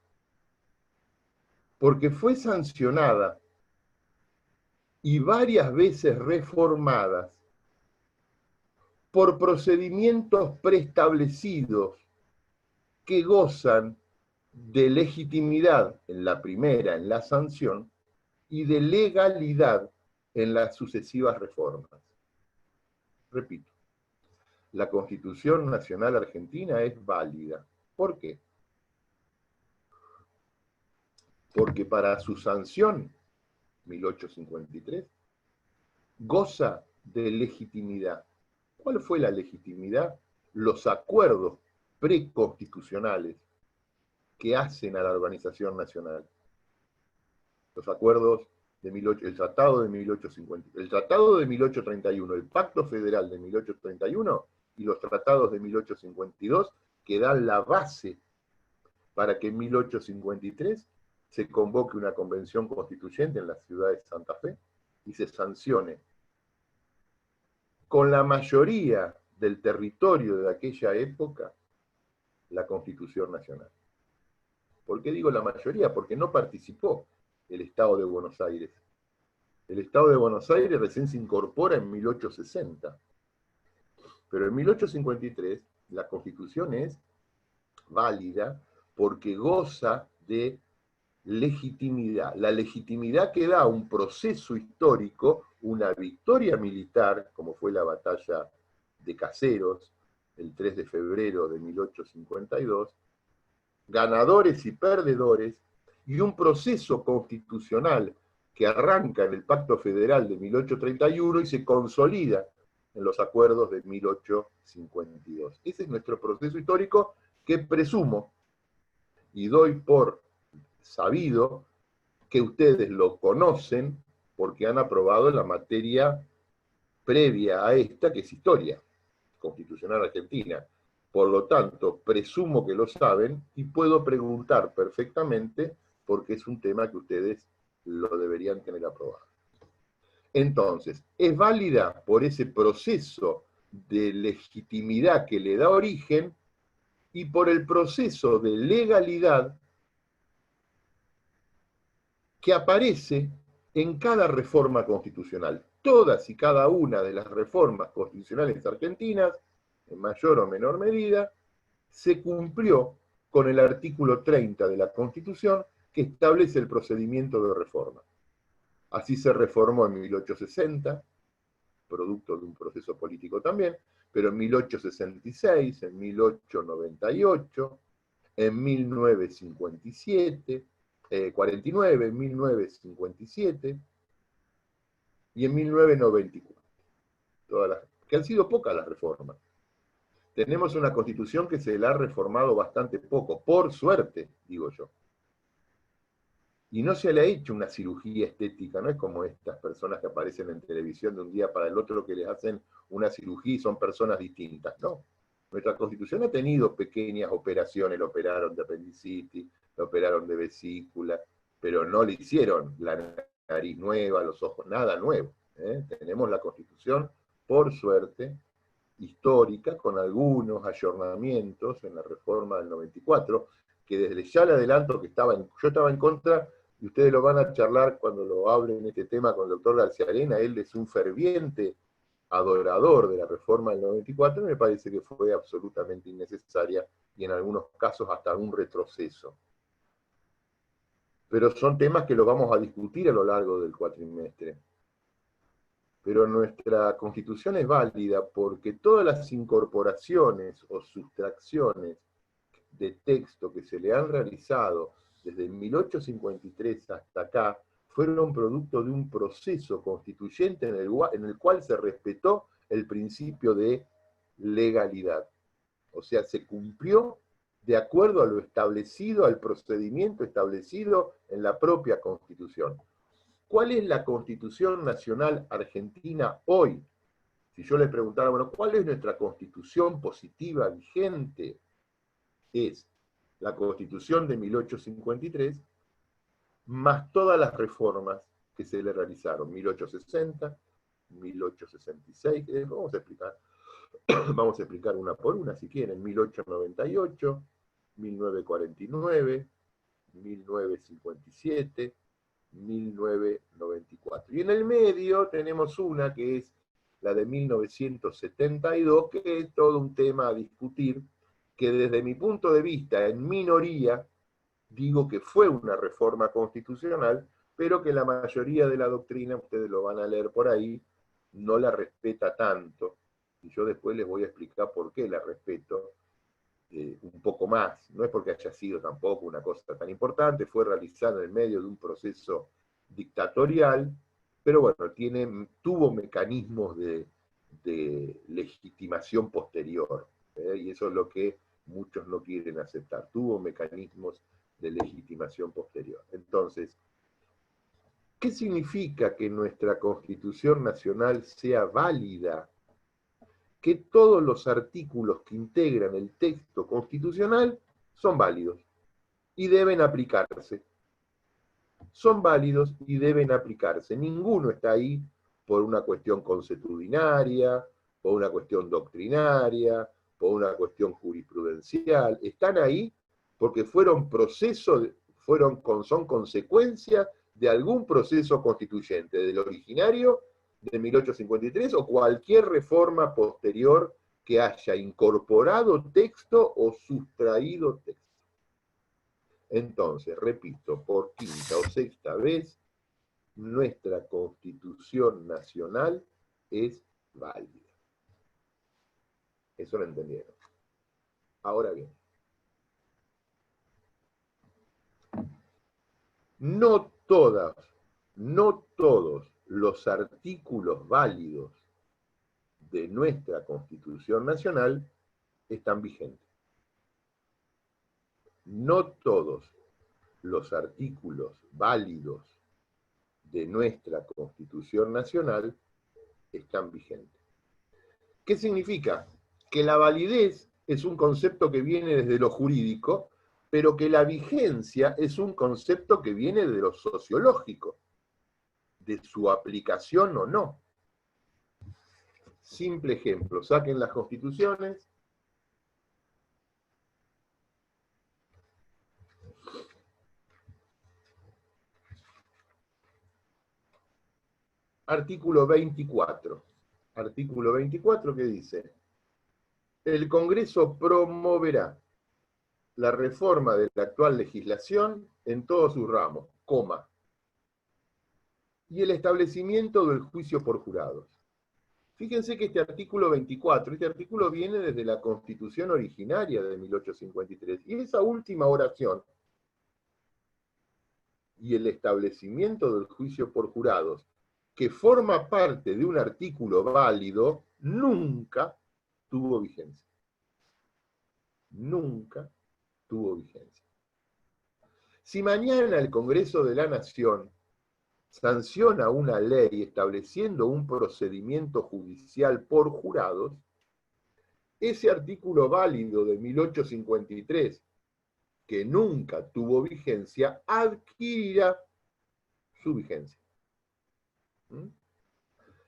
S2: Porque fue sancionada y varias veces reformadas por procedimientos preestablecidos que gozan de legitimidad en la primera, en la sanción, y de legalidad en las sucesivas reformas. Repito, la Constitución Nacional Argentina es válida. ¿Por qué? Porque para su sanción, 1853, goza de legitimidad. ¿Cuál fue la legitimidad? Los acuerdos preconstitucionales que hacen a la organización nacional. Los acuerdos de el Tratado de 1850, el Tratado de 1831, el Pacto Federal de 1831 y los tratados de 1852 que dan la base para que en 1853 se convoque una convención constituyente en la ciudad de Santa Fe y se sancione con la mayoría del territorio de aquella época la Constitución Nacional. ¿Por qué digo la mayoría? Porque no participó el Estado de Buenos Aires. El Estado de Buenos Aires recién se incorpora en 1860. Pero en 1853 la Constitución es válida porque goza de legitimidad. La legitimidad que da un proceso histórico, una victoria militar, como fue la batalla de Caseros, el 3 de febrero de 1852, ganadores y perdedores, y un proceso constitucional que arranca en el Pacto Federal de 1831 y se consolida en los acuerdos de 1852. Ese es nuestro proceso histórico que presumo y doy por sabido que ustedes lo conocen porque han aprobado la materia previa a esta, que es historia constitucional argentina. Por lo tanto, presumo que lo saben y puedo preguntar perfectamente porque es un tema que ustedes lo deberían tener aprobado. Entonces, es válida por ese proceso de legitimidad que le da origen y por el proceso de legalidad que aparece en cada reforma constitucional. Todas y cada una de las reformas constitucionales argentinas, en mayor o menor medida, se cumplió con el artículo 30 de la Constitución que establece el procedimiento de reforma. Así se reformó en 1860, producto de un proceso político también, pero en 1866, en 1898, en 1957, 49, en 1957 y en 1994. Que han sido pocas las reformas. Tenemos una constitución que se la ha reformado bastante poco, por suerte, digo yo. Y no se le ha hecho una cirugía estética, no es como estas personas que aparecen en televisión de un día para el otro que les hacen una cirugía y son personas distintas, no. Nuestra Constitución ha tenido pequeñas operaciones, lo operaron de apendicitis, lo operaron de vesícula, pero no le hicieron la nariz nueva, los ojos, nada nuevo. Tenemos la Constitución, por suerte, histórica, con algunos ayornamientos en la reforma del 94, que desde ya le adelanto que yo estaba en contra, y ustedes lo van a charlar cuando lo hablen este tema con el doctor García Arena, él es un ferviente adorador de la reforma del 94, me parece que fue absolutamente innecesaria y en algunos casos hasta un retroceso. Pero son temas que los vamos a discutir a lo largo del cuatrimestre. pero nuestra Constitución es válida porque todas las incorporaciones o sustracciones de texto que se le han realizado desde 1853 hasta acá fueron producto de un proceso constituyente en el cual se respetó el principio de legalidad. O sea, se cumplió de acuerdo a lo establecido, al procedimiento establecido en la propia Constitución. ¿Cuál es la Constitución Nacional Argentina hoy? Si yo les preguntara, bueno, ¿cuál es nuestra Constitución positiva vigente? Es la Constitución de 1853, más todas las reformas que se le realizaron, 1860, 1866, vamos a explicar. Vamos a explicar una por una, si quieren, 1898, 1949, 1957, 1994. Y en el medio tenemos una que es la de 1972, que es todo un tema a discutir, que desde mi punto de vista, en minoría, digo que fue una reforma constitucional, pero que la mayoría de la doctrina, ustedes lo van a leer por ahí, no la respeta tanto. Y yo después les voy a explicar por qué la respeto un poco más. No es porque haya sido tampoco una cosa tan importante, fue realizada en medio de un proceso dictatorial, pero bueno, tuvo mecanismos de legitimación posterior, y eso es lo que muchos no quieren aceptar. Tuvo mecanismos de legitimación posterior. Entonces, ¿qué significa que nuestra Constitución Nacional sea válida? Que todos los artículos que integran el texto constitucional son válidos y deben aplicarse. Son válidos y deben aplicarse. Ninguno está ahí por una cuestión consuetudinaria, por una cuestión doctrinaria, por una cuestión jurisprudencial. Están ahí porque son consecuencia de algún proceso constituyente, del originario de 1853 o cualquier reforma posterior que haya incorporado texto o sustraído texto. Entonces, repito, por quinta o sexta vez, nuestra Constitución Nacional es válida. Eso lo entendieron. Ahora bien, no todos los artículos válidos de nuestra Constitución Nacional están vigentes. No todos los artículos válidos de nuestra Constitución Nacional están vigentes. ¿Qué significa? Que la validez es un concepto que viene desde lo jurídico, pero que la vigencia es un concepto que viene de lo sociológico, de su aplicación o no. Simple ejemplo, saquen las constituciones. Artículo 24. Artículo 24 que dice: el Congreso promoverá la reforma de la actual legislación en todos sus ramos, coma, y el establecimiento del juicio por jurados. Fíjense que este artículo 24, este artículo viene desde la Constitución originaria de 1853, y esa última oración, y el establecimiento del juicio por jurados, que forma parte de un artículo válido, nunca tuvo vigencia. Nunca tuvo vigencia. Si mañana el Congreso de la Nación sanciona una ley estableciendo un procedimiento judicial por jurados, ese artículo válido de 1853, que nunca tuvo vigencia, adquirirá su vigencia.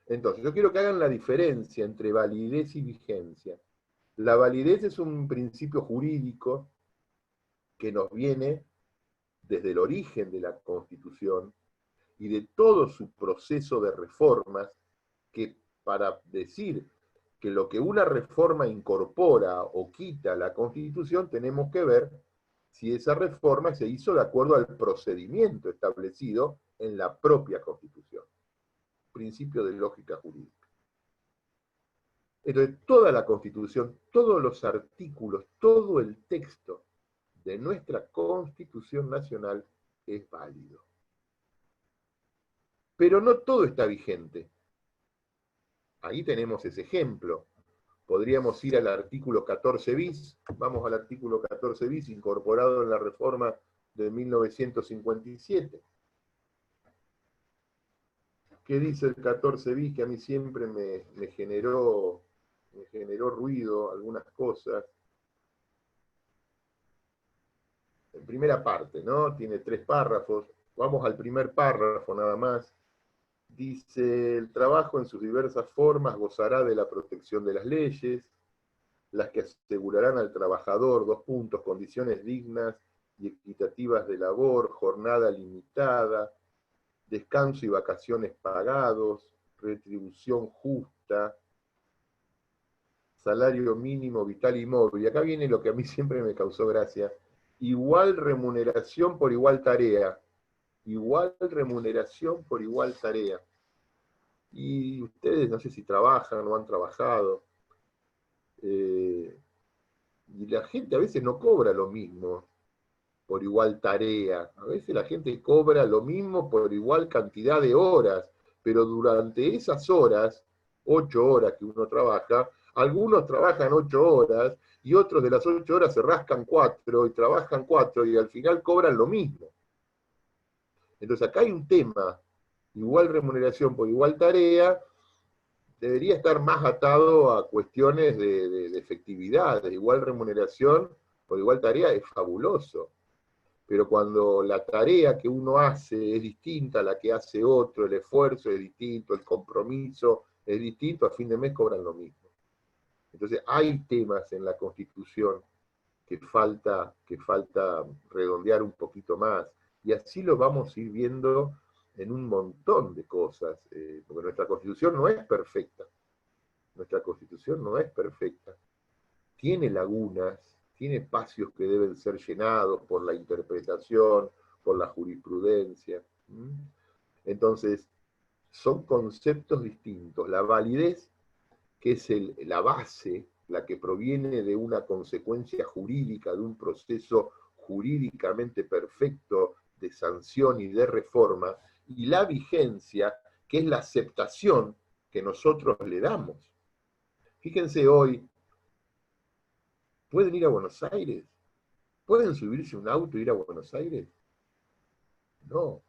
S2: Entonces, yo quiero que hagan la diferencia entre validez y vigencia. La validez es un principio jurídico que nos viene desde el origen de la Constitución y de todo su proceso de reformas, que para decir que lo que una reforma incorpora o quita a la Constitución, tenemos que ver si esa reforma se hizo de acuerdo al procedimiento establecido en la propia Constitución. principios de lógica jurídica. Entonces, toda la Constitución, todos los artículos, todo el texto de nuestra Constitución Nacional es válido. Pero no todo está vigente. Ahí tenemos ese ejemplo. Podríamos ir al artículo 14 bis. Vamos al artículo 14 bis, incorporado en la reforma de 1957. ¿Qué dice el 14 bis? Que a mí siempre me generó ruido algunas cosas. En primera parte, ¿no? Tiene 3 párrafos. Vamos al primer párrafo nada más. Dice, el trabajo en sus diversas formas gozará de la protección de las leyes, las que asegurarán al trabajador, 2 puntos, condiciones dignas y equitativas de labor, jornada limitada, descanso y vacaciones pagados, retribución justa, salario mínimo vital y móvil. Y acá viene lo que a mí siempre me causó gracia. Igual remuneración por igual tarea. Igual remuneración por igual tarea. Y ustedes no sé si trabajan o han trabajado. Y la gente a veces no cobra lo mismo por igual tarea. A veces la gente cobra lo mismo por igual cantidad de horas. Pero durante esas horas, 8 horas que uno trabaja, algunos trabajan 8 horas y otros de las 8 horas se rascan 4 y trabajan 4 y al final cobran lo mismo. Entonces acá hay un tema, igual remuneración por igual tarea, debería estar más atado a cuestiones de efectividad, de igual remuneración por igual tarea es fabuloso. Pero cuando la tarea que uno hace es distinta a la que hace otro, el esfuerzo es distinto, el compromiso es distinto, a fin de mes cobran lo mismo. Entonces hay temas en la Constitución que falta redondear un poquito más. Y así lo vamos a ir viendo en un montón de cosas, porque nuestra Constitución no es perfecta. Nuestra Constitución no es perfecta. Tiene lagunas, tiene espacios que deben ser llenados por la interpretación, por la jurisprudencia. Entonces, son conceptos distintos. La validez, que es la base, la que proviene de una consecuencia jurídica, de un proceso jurídicamente perfecto de sanción y de reforma, y la vigencia, que es la aceptación que nosotros le damos. Fíjense hoy, ¿pueden ir a Buenos Aires? ¿Pueden subirse un auto e ir a Buenos Aires? No.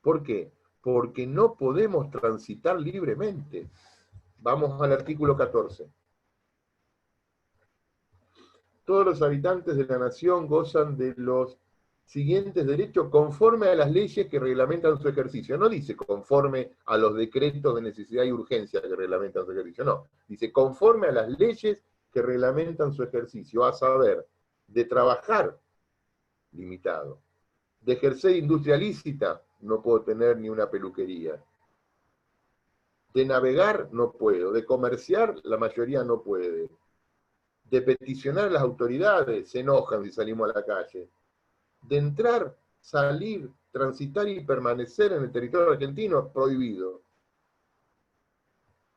S2: ¿Por qué? Porque no podemos transitar libremente. Vamos al artículo 14. Todos los habitantes de la nación gozan de los siguientes derechos conforme a las leyes que reglamentan su ejercicio. No dice conforme a los decretos de necesidad y urgencia que reglamentan su ejercicio, no. Dice conforme a las leyes que reglamentan su ejercicio, a saber, de trabajar limitado, de ejercer industria lícita, no puedo tener ni una peluquería, de navegar no puedo, de comerciar la mayoría no puede, de peticionar a las autoridades, se enojan si salimos a la calle, de entrar, salir, transitar y permanecer en el territorio argentino, prohibido,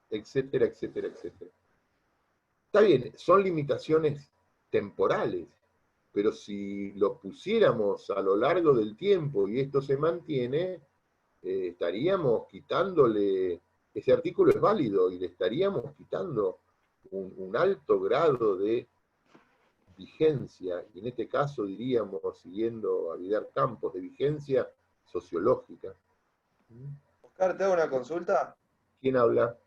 S2: etcétera, etcétera, etcétera. Está bien, son limitaciones temporales, pero si lo pusiéramos a lo largo del tiempo y esto se mantiene, estaríamos quitándole, ese artículo es válido y le estaríamos quitando un alto grado de vigencia, y en este caso diríamos, siguiendo a Vidar Campos, de vigencia sociológica.
S9: Oscar, ¿te hago una consulta?
S2: ¿Quién habla?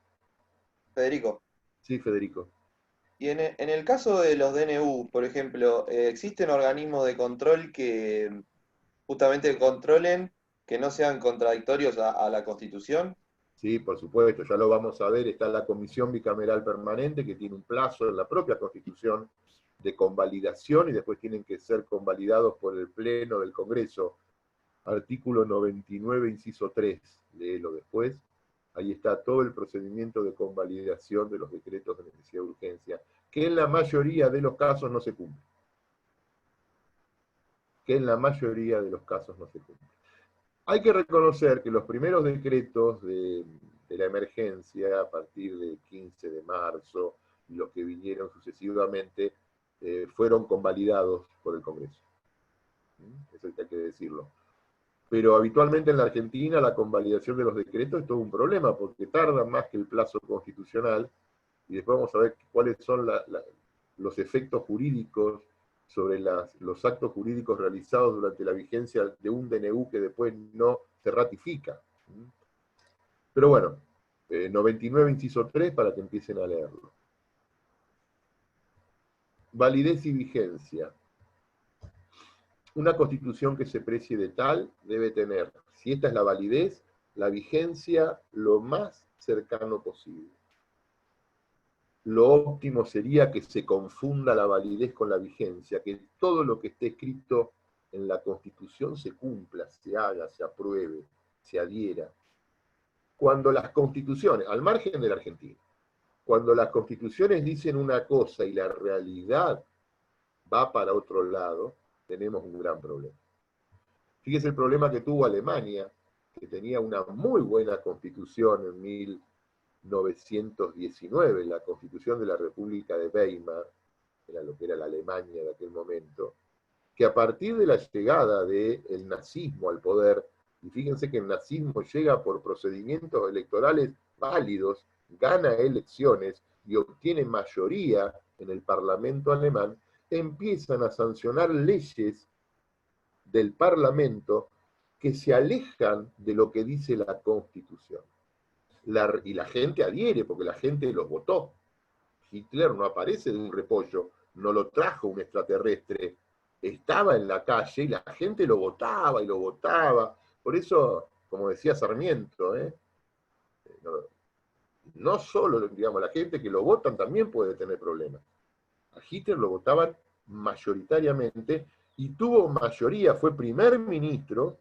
S9: Federico.
S2: Sí, Federico.
S9: Y en el caso de los DNU, por ejemplo, ¿existen organismos de control que justamente controlen que no sean contradictorios a la Constitución?
S2: Sí, por supuesto, ya lo vamos a ver, está la Comisión Bicameral Permanente que tiene un plazo en la propia Constitución de convalidación y después tienen que ser convalidados por el Pleno del Congreso. Artículo 99, inciso 3, léelo después. Ahí está todo el procedimiento de convalidación de los decretos de necesidad de urgencia, que en la mayoría de los casos no se cumple. Que en la mayoría de los casos no se cumple. Hay que reconocer que los primeros decretos de durante la emergencia, a partir del 15 de marzo, y los que vinieron sucesivamente, fueron convalidados por el Congreso. Eso hay que decirlo. Pero habitualmente en la Argentina la convalidación de los decretos es todo un problema, porque tardan más que el plazo constitucional, y después vamos a ver cuáles son los efectos jurídicos sobre los actos jurídicos realizados durante la vigencia de un DNU que después no se ratifica. Pero bueno, 99 inciso 3 para que empiecen a leerlo. Validez y vigencia. Una constitución que se precie de tal debe tener, si esta es la validez, la vigencia lo más cercano posible. Lo óptimo sería que se confunda la validez con la vigencia, que todo lo que esté escrito en la Constitución se cumpla, se haga, se apruebe, se adhiera. Cuando las constituciones, al margen de la Argentina, cuando las constituciones dicen una cosa y la realidad va para otro lado, tenemos un gran problema. Fíjese el problema que tuvo Alemania, que tenía una muy buena constitución en 1919, la Constitución de la República de Weimar, era lo que era la Alemania de aquel momento, que a partir de la llegada del nazismo al poder, y fíjense que el nazismo llega por procedimientos electorales válidos, gana elecciones y obtiene mayoría en el Parlamento alemán, empiezan a sancionar leyes del Parlamento que se alejan de lo que dice la Constitución. Y la gente adhiere, porque la gente los votó. Hitler no aparece de un repollo, no lo trajo un extraterrestre, estaba en la calle y la gente lo votaba y lo votaba. Por eso, como decía Sarmiento, no solo, digamos, la gente que lo votan también puede tener problemas. A Hitler lo votaban mayoritariamente y tuvo mayoría, fue primer ministro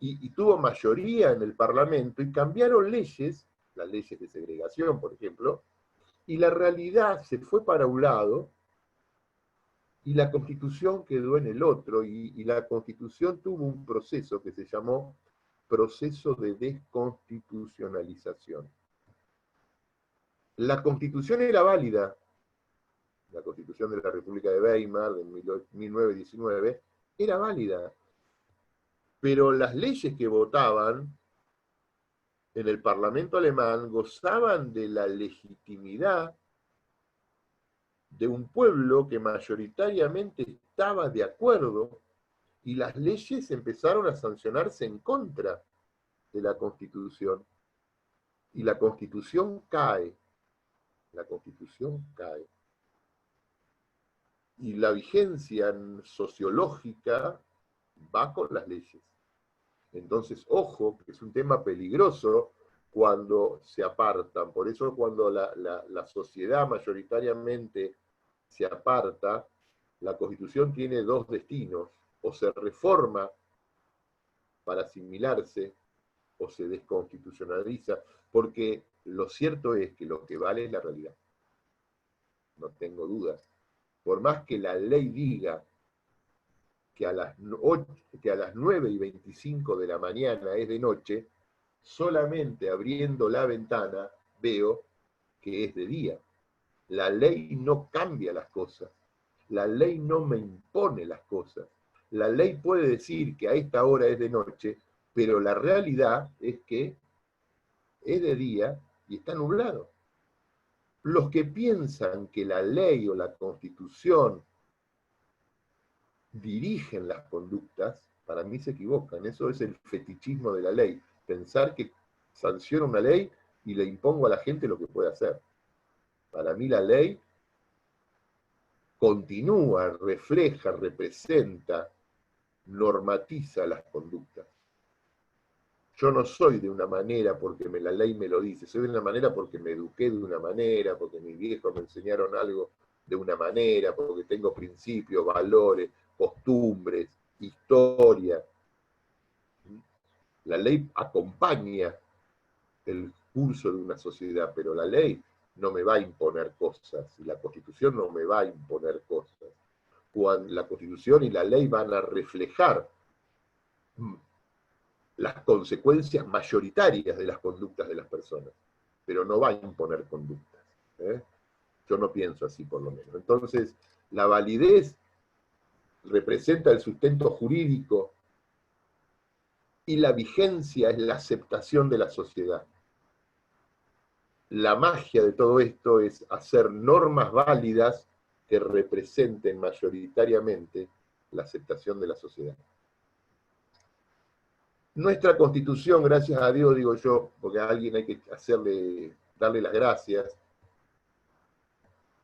S2: y tuvo mayoría en el Parlamento y cambiaron leyes, las leyes de segregación, por ejemplo, y la realidad se fue para un lado y la Constitución quedó en el otro, y la Constitución tuvo un proceso que se llamó proceso de desconstitucionalización. La Constitución era válida, la Constitución de la República de Weimar de 1919 era válida, pero las leyes que votaban en el Parlamento alemán gozaban de la legitimidad de un pueblo que mayoritariamente estaba de acuerdo, y las leyes empezaron a sancionarse en contra de la Constitución. Y la Constitución cae. La Constitución cae. Y la vigencia sociológica va con las leyes. Entonces, ojo, que es un tema peligroso cuando se apartan. Por eso cuando la sociedad mayoritariamente se aparta, la Constitución tiene dos destinos: o se reforma para asimilarse, o se desconstitucionaliza, porque lo cierto es que lo que vale es la realidad. No tengo dudas. Por más que la ley diga que a las 9:25 de la mañana es de noche, solamente abriendo la ventana veo que es de día. La ley no cambia las cosas. La ley no me impone las cosas. La ley puede decir que a esta hora es de noche, pero la realidad es que es de día y está nublado. Los que piensan que la ley o la Constitución dirigen las conductas, para mí se equivocan. Eso es el fetichismo de la ley. Pensar que sanciono una ley y le impongo a la gente lo que puede hacer. Para mí la ley continúa, refleja, representa, normatiza las conductas. Yo no soy de una manera porque la ley me lo dice, soy de una manera porque me eduqué de una manera, porque mis viejos me enseñaron algo de una manera, porque tengo principios, valores, costumbres, historia. La ley acompaña el curso de una sociedad, pero la ley no me va a imponer cosas, y la Constitución no me va a imponer cosas. Cuando la Constitución y la ley van a reflejar las consecuencias mayoritarias de las conductas de las personas, pero no va a imponer conductas. Yo no pienso así, por lo menos. Entonces, la validez representa el sustento jurídico y la vigencia es la aceptación de la sociedad. La magia de todo esto es hacer normas válidas que representen mayoritariamente la aceptación de la sociedad. Nuestra Constitución, gracias a Dios, digo yo, porque a alguien hay que darle las gracias,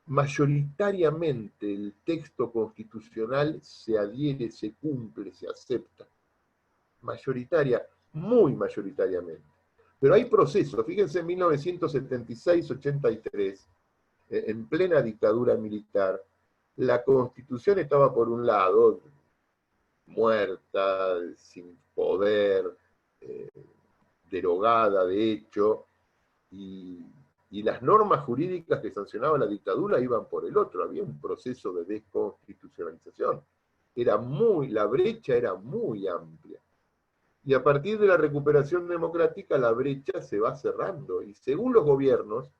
S2: mayoritariamente el texto constitucional se adhiere, se cumple, se acepta. Muy mayoritariamente. Pero hay procesos, fíjense en 1976-83, en plena dictadura militar, la Constitución estaba por un lado, muerta, sin poder, derogada de hecho, y las normas jurídicas que sancionaba la dictadura iban por el otro, había un proceso de desconstitucionalización. La brecha era muy amplia. Y a partir de la recuperación democrática, la brecha se va cerrando, y según los gobiernos,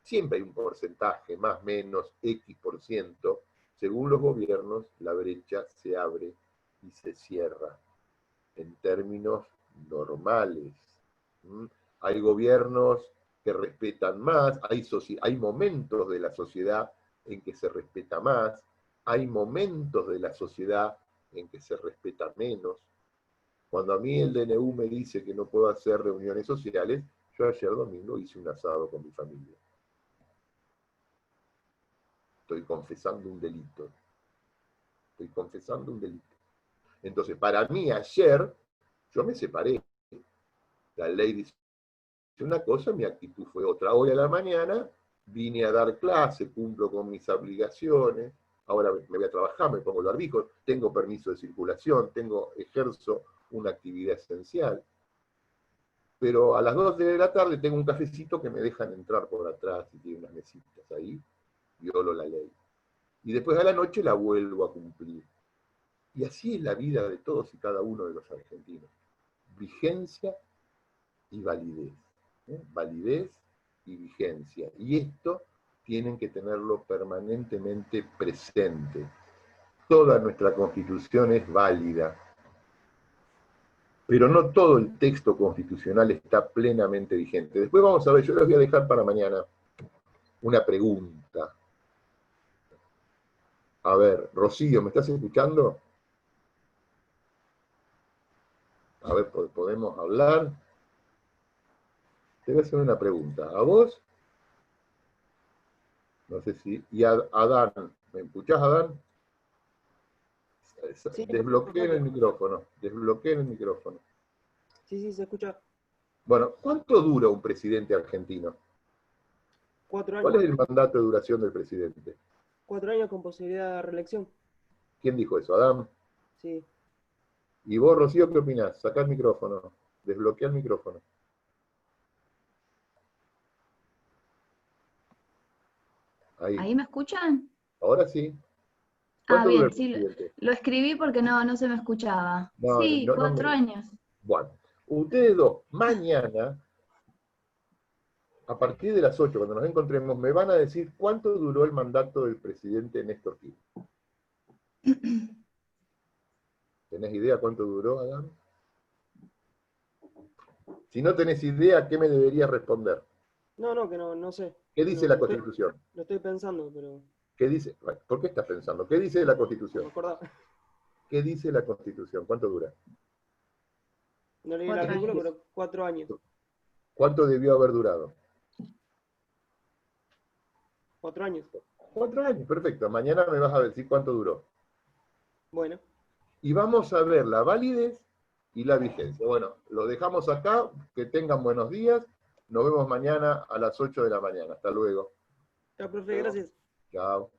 S2: siempre hay un porcentaje, más o menos, X%, según los gobiernos, la brecha se abre y se cierra en términos normales. Hay gobiernos que respetan más, hay momentos de la sociedad en que se respeta más, hay momentos de la sociedad en que se respeta menos. Cuando a mí el DNU me dice que no puedo hacer reuniones sociales, yo ayer domingo hice un asado con mi familia. Estoy confesando un delito. Entonces, para mí ayer, yo me separé. La ley dice una cosa, mi actitud fue otra. Hoy a la mañana vine a dar clase, cumplo con mis obligaciones, ahora me voy a trabajar, me pongo los barbijos, tengo permiso de circulación, ejerzo una actividad esencial. Pero a las 2 de la tarde tengo un cafecito que me dejan entrar por atrás y tiene unas mesitas ahí, violo la ley. Y después a la noche la vuelvo a cumplir. Y así es la vida de todos y cada uno de los argentinos. Vigencia y validez. Validez y vigencia. Y esto tienen que tenerlo permanentemente presente. Toda nuestra Constitución es válida, pero no todo el texto constitucional está plenamente vigente. Después vamos a ver, yo les voy a dejar para mañana una pregunta. A ver, Rocío, ¿me estás escuchando? A ver, ¿podemos hablar? Te voy a hacer una pregunta. ¿A vos? No sé si... Y a Adán. ¿Me escuchás, Adán?
S10: Sí,
S2: desbloqueen el micrófono. Desbloqueen el micrófono.
S10: Sí, se escucha.
S2: Bueno, ¿cuánto dura un presidente argentino?
S10: 4 años.
S2: ¿Cuál es el mandato de duración del presidente?
S10: 4 años con posibilidad de reelección.
S2: ¿Quién dijo eso? ¿Adán?
S10: Sí.
S2: ¿Y vos, Rocío, qué opinás? Sacá el micrófono. Desbloquea el micrófono.
S11: ¿Ahí me escuchan?
S2: Ahora sí.
S11: Ah,
S2: Dura
S11: bien,
S2: el
S11: sí,
S2: presidente?
S11: lo escribí porque no se me escuchaba.
S2: No,
S11: Sí,
S2: no
S11: 4 años.
S2: Bueno, ustedes dos, mañana, a partir de las 8, cuando nos encontremos, me van a decir cuánto duró el mandato del presidente Néstor Kirchner. ¿Tenés idea cuánto duró, Adán? Si no tenés idea, ¿qué me deberías responder?
S10: No sé.
S2: ¿Qué dice la Constitución?
S10: Lo estoy pensando, pero...
S2: ¿Qué dice? ¿Por qué estás pensando? ¿Qué dice la Constitución?
S10: No me acordaba.
S2: ¿Qué dice la Constitución? ¿Cuánto dura?
S10: No leí el artículo, pero 4 años.
S2: ¿Cuánto debió haber durado?
S10: 4 años.
S2: 4 años, perfecto. Mañana me vas a decir cuánto duró.
S10: Bueno.
S2: Y vamos a ver la validez y la vigencia. Bueno, lo dejamos acá. Que tengan buenos días. Nos vemos mañana a las 8 de la mañana. Hasta luego.
S10: Chao, profe, gracias.
S2: Chao.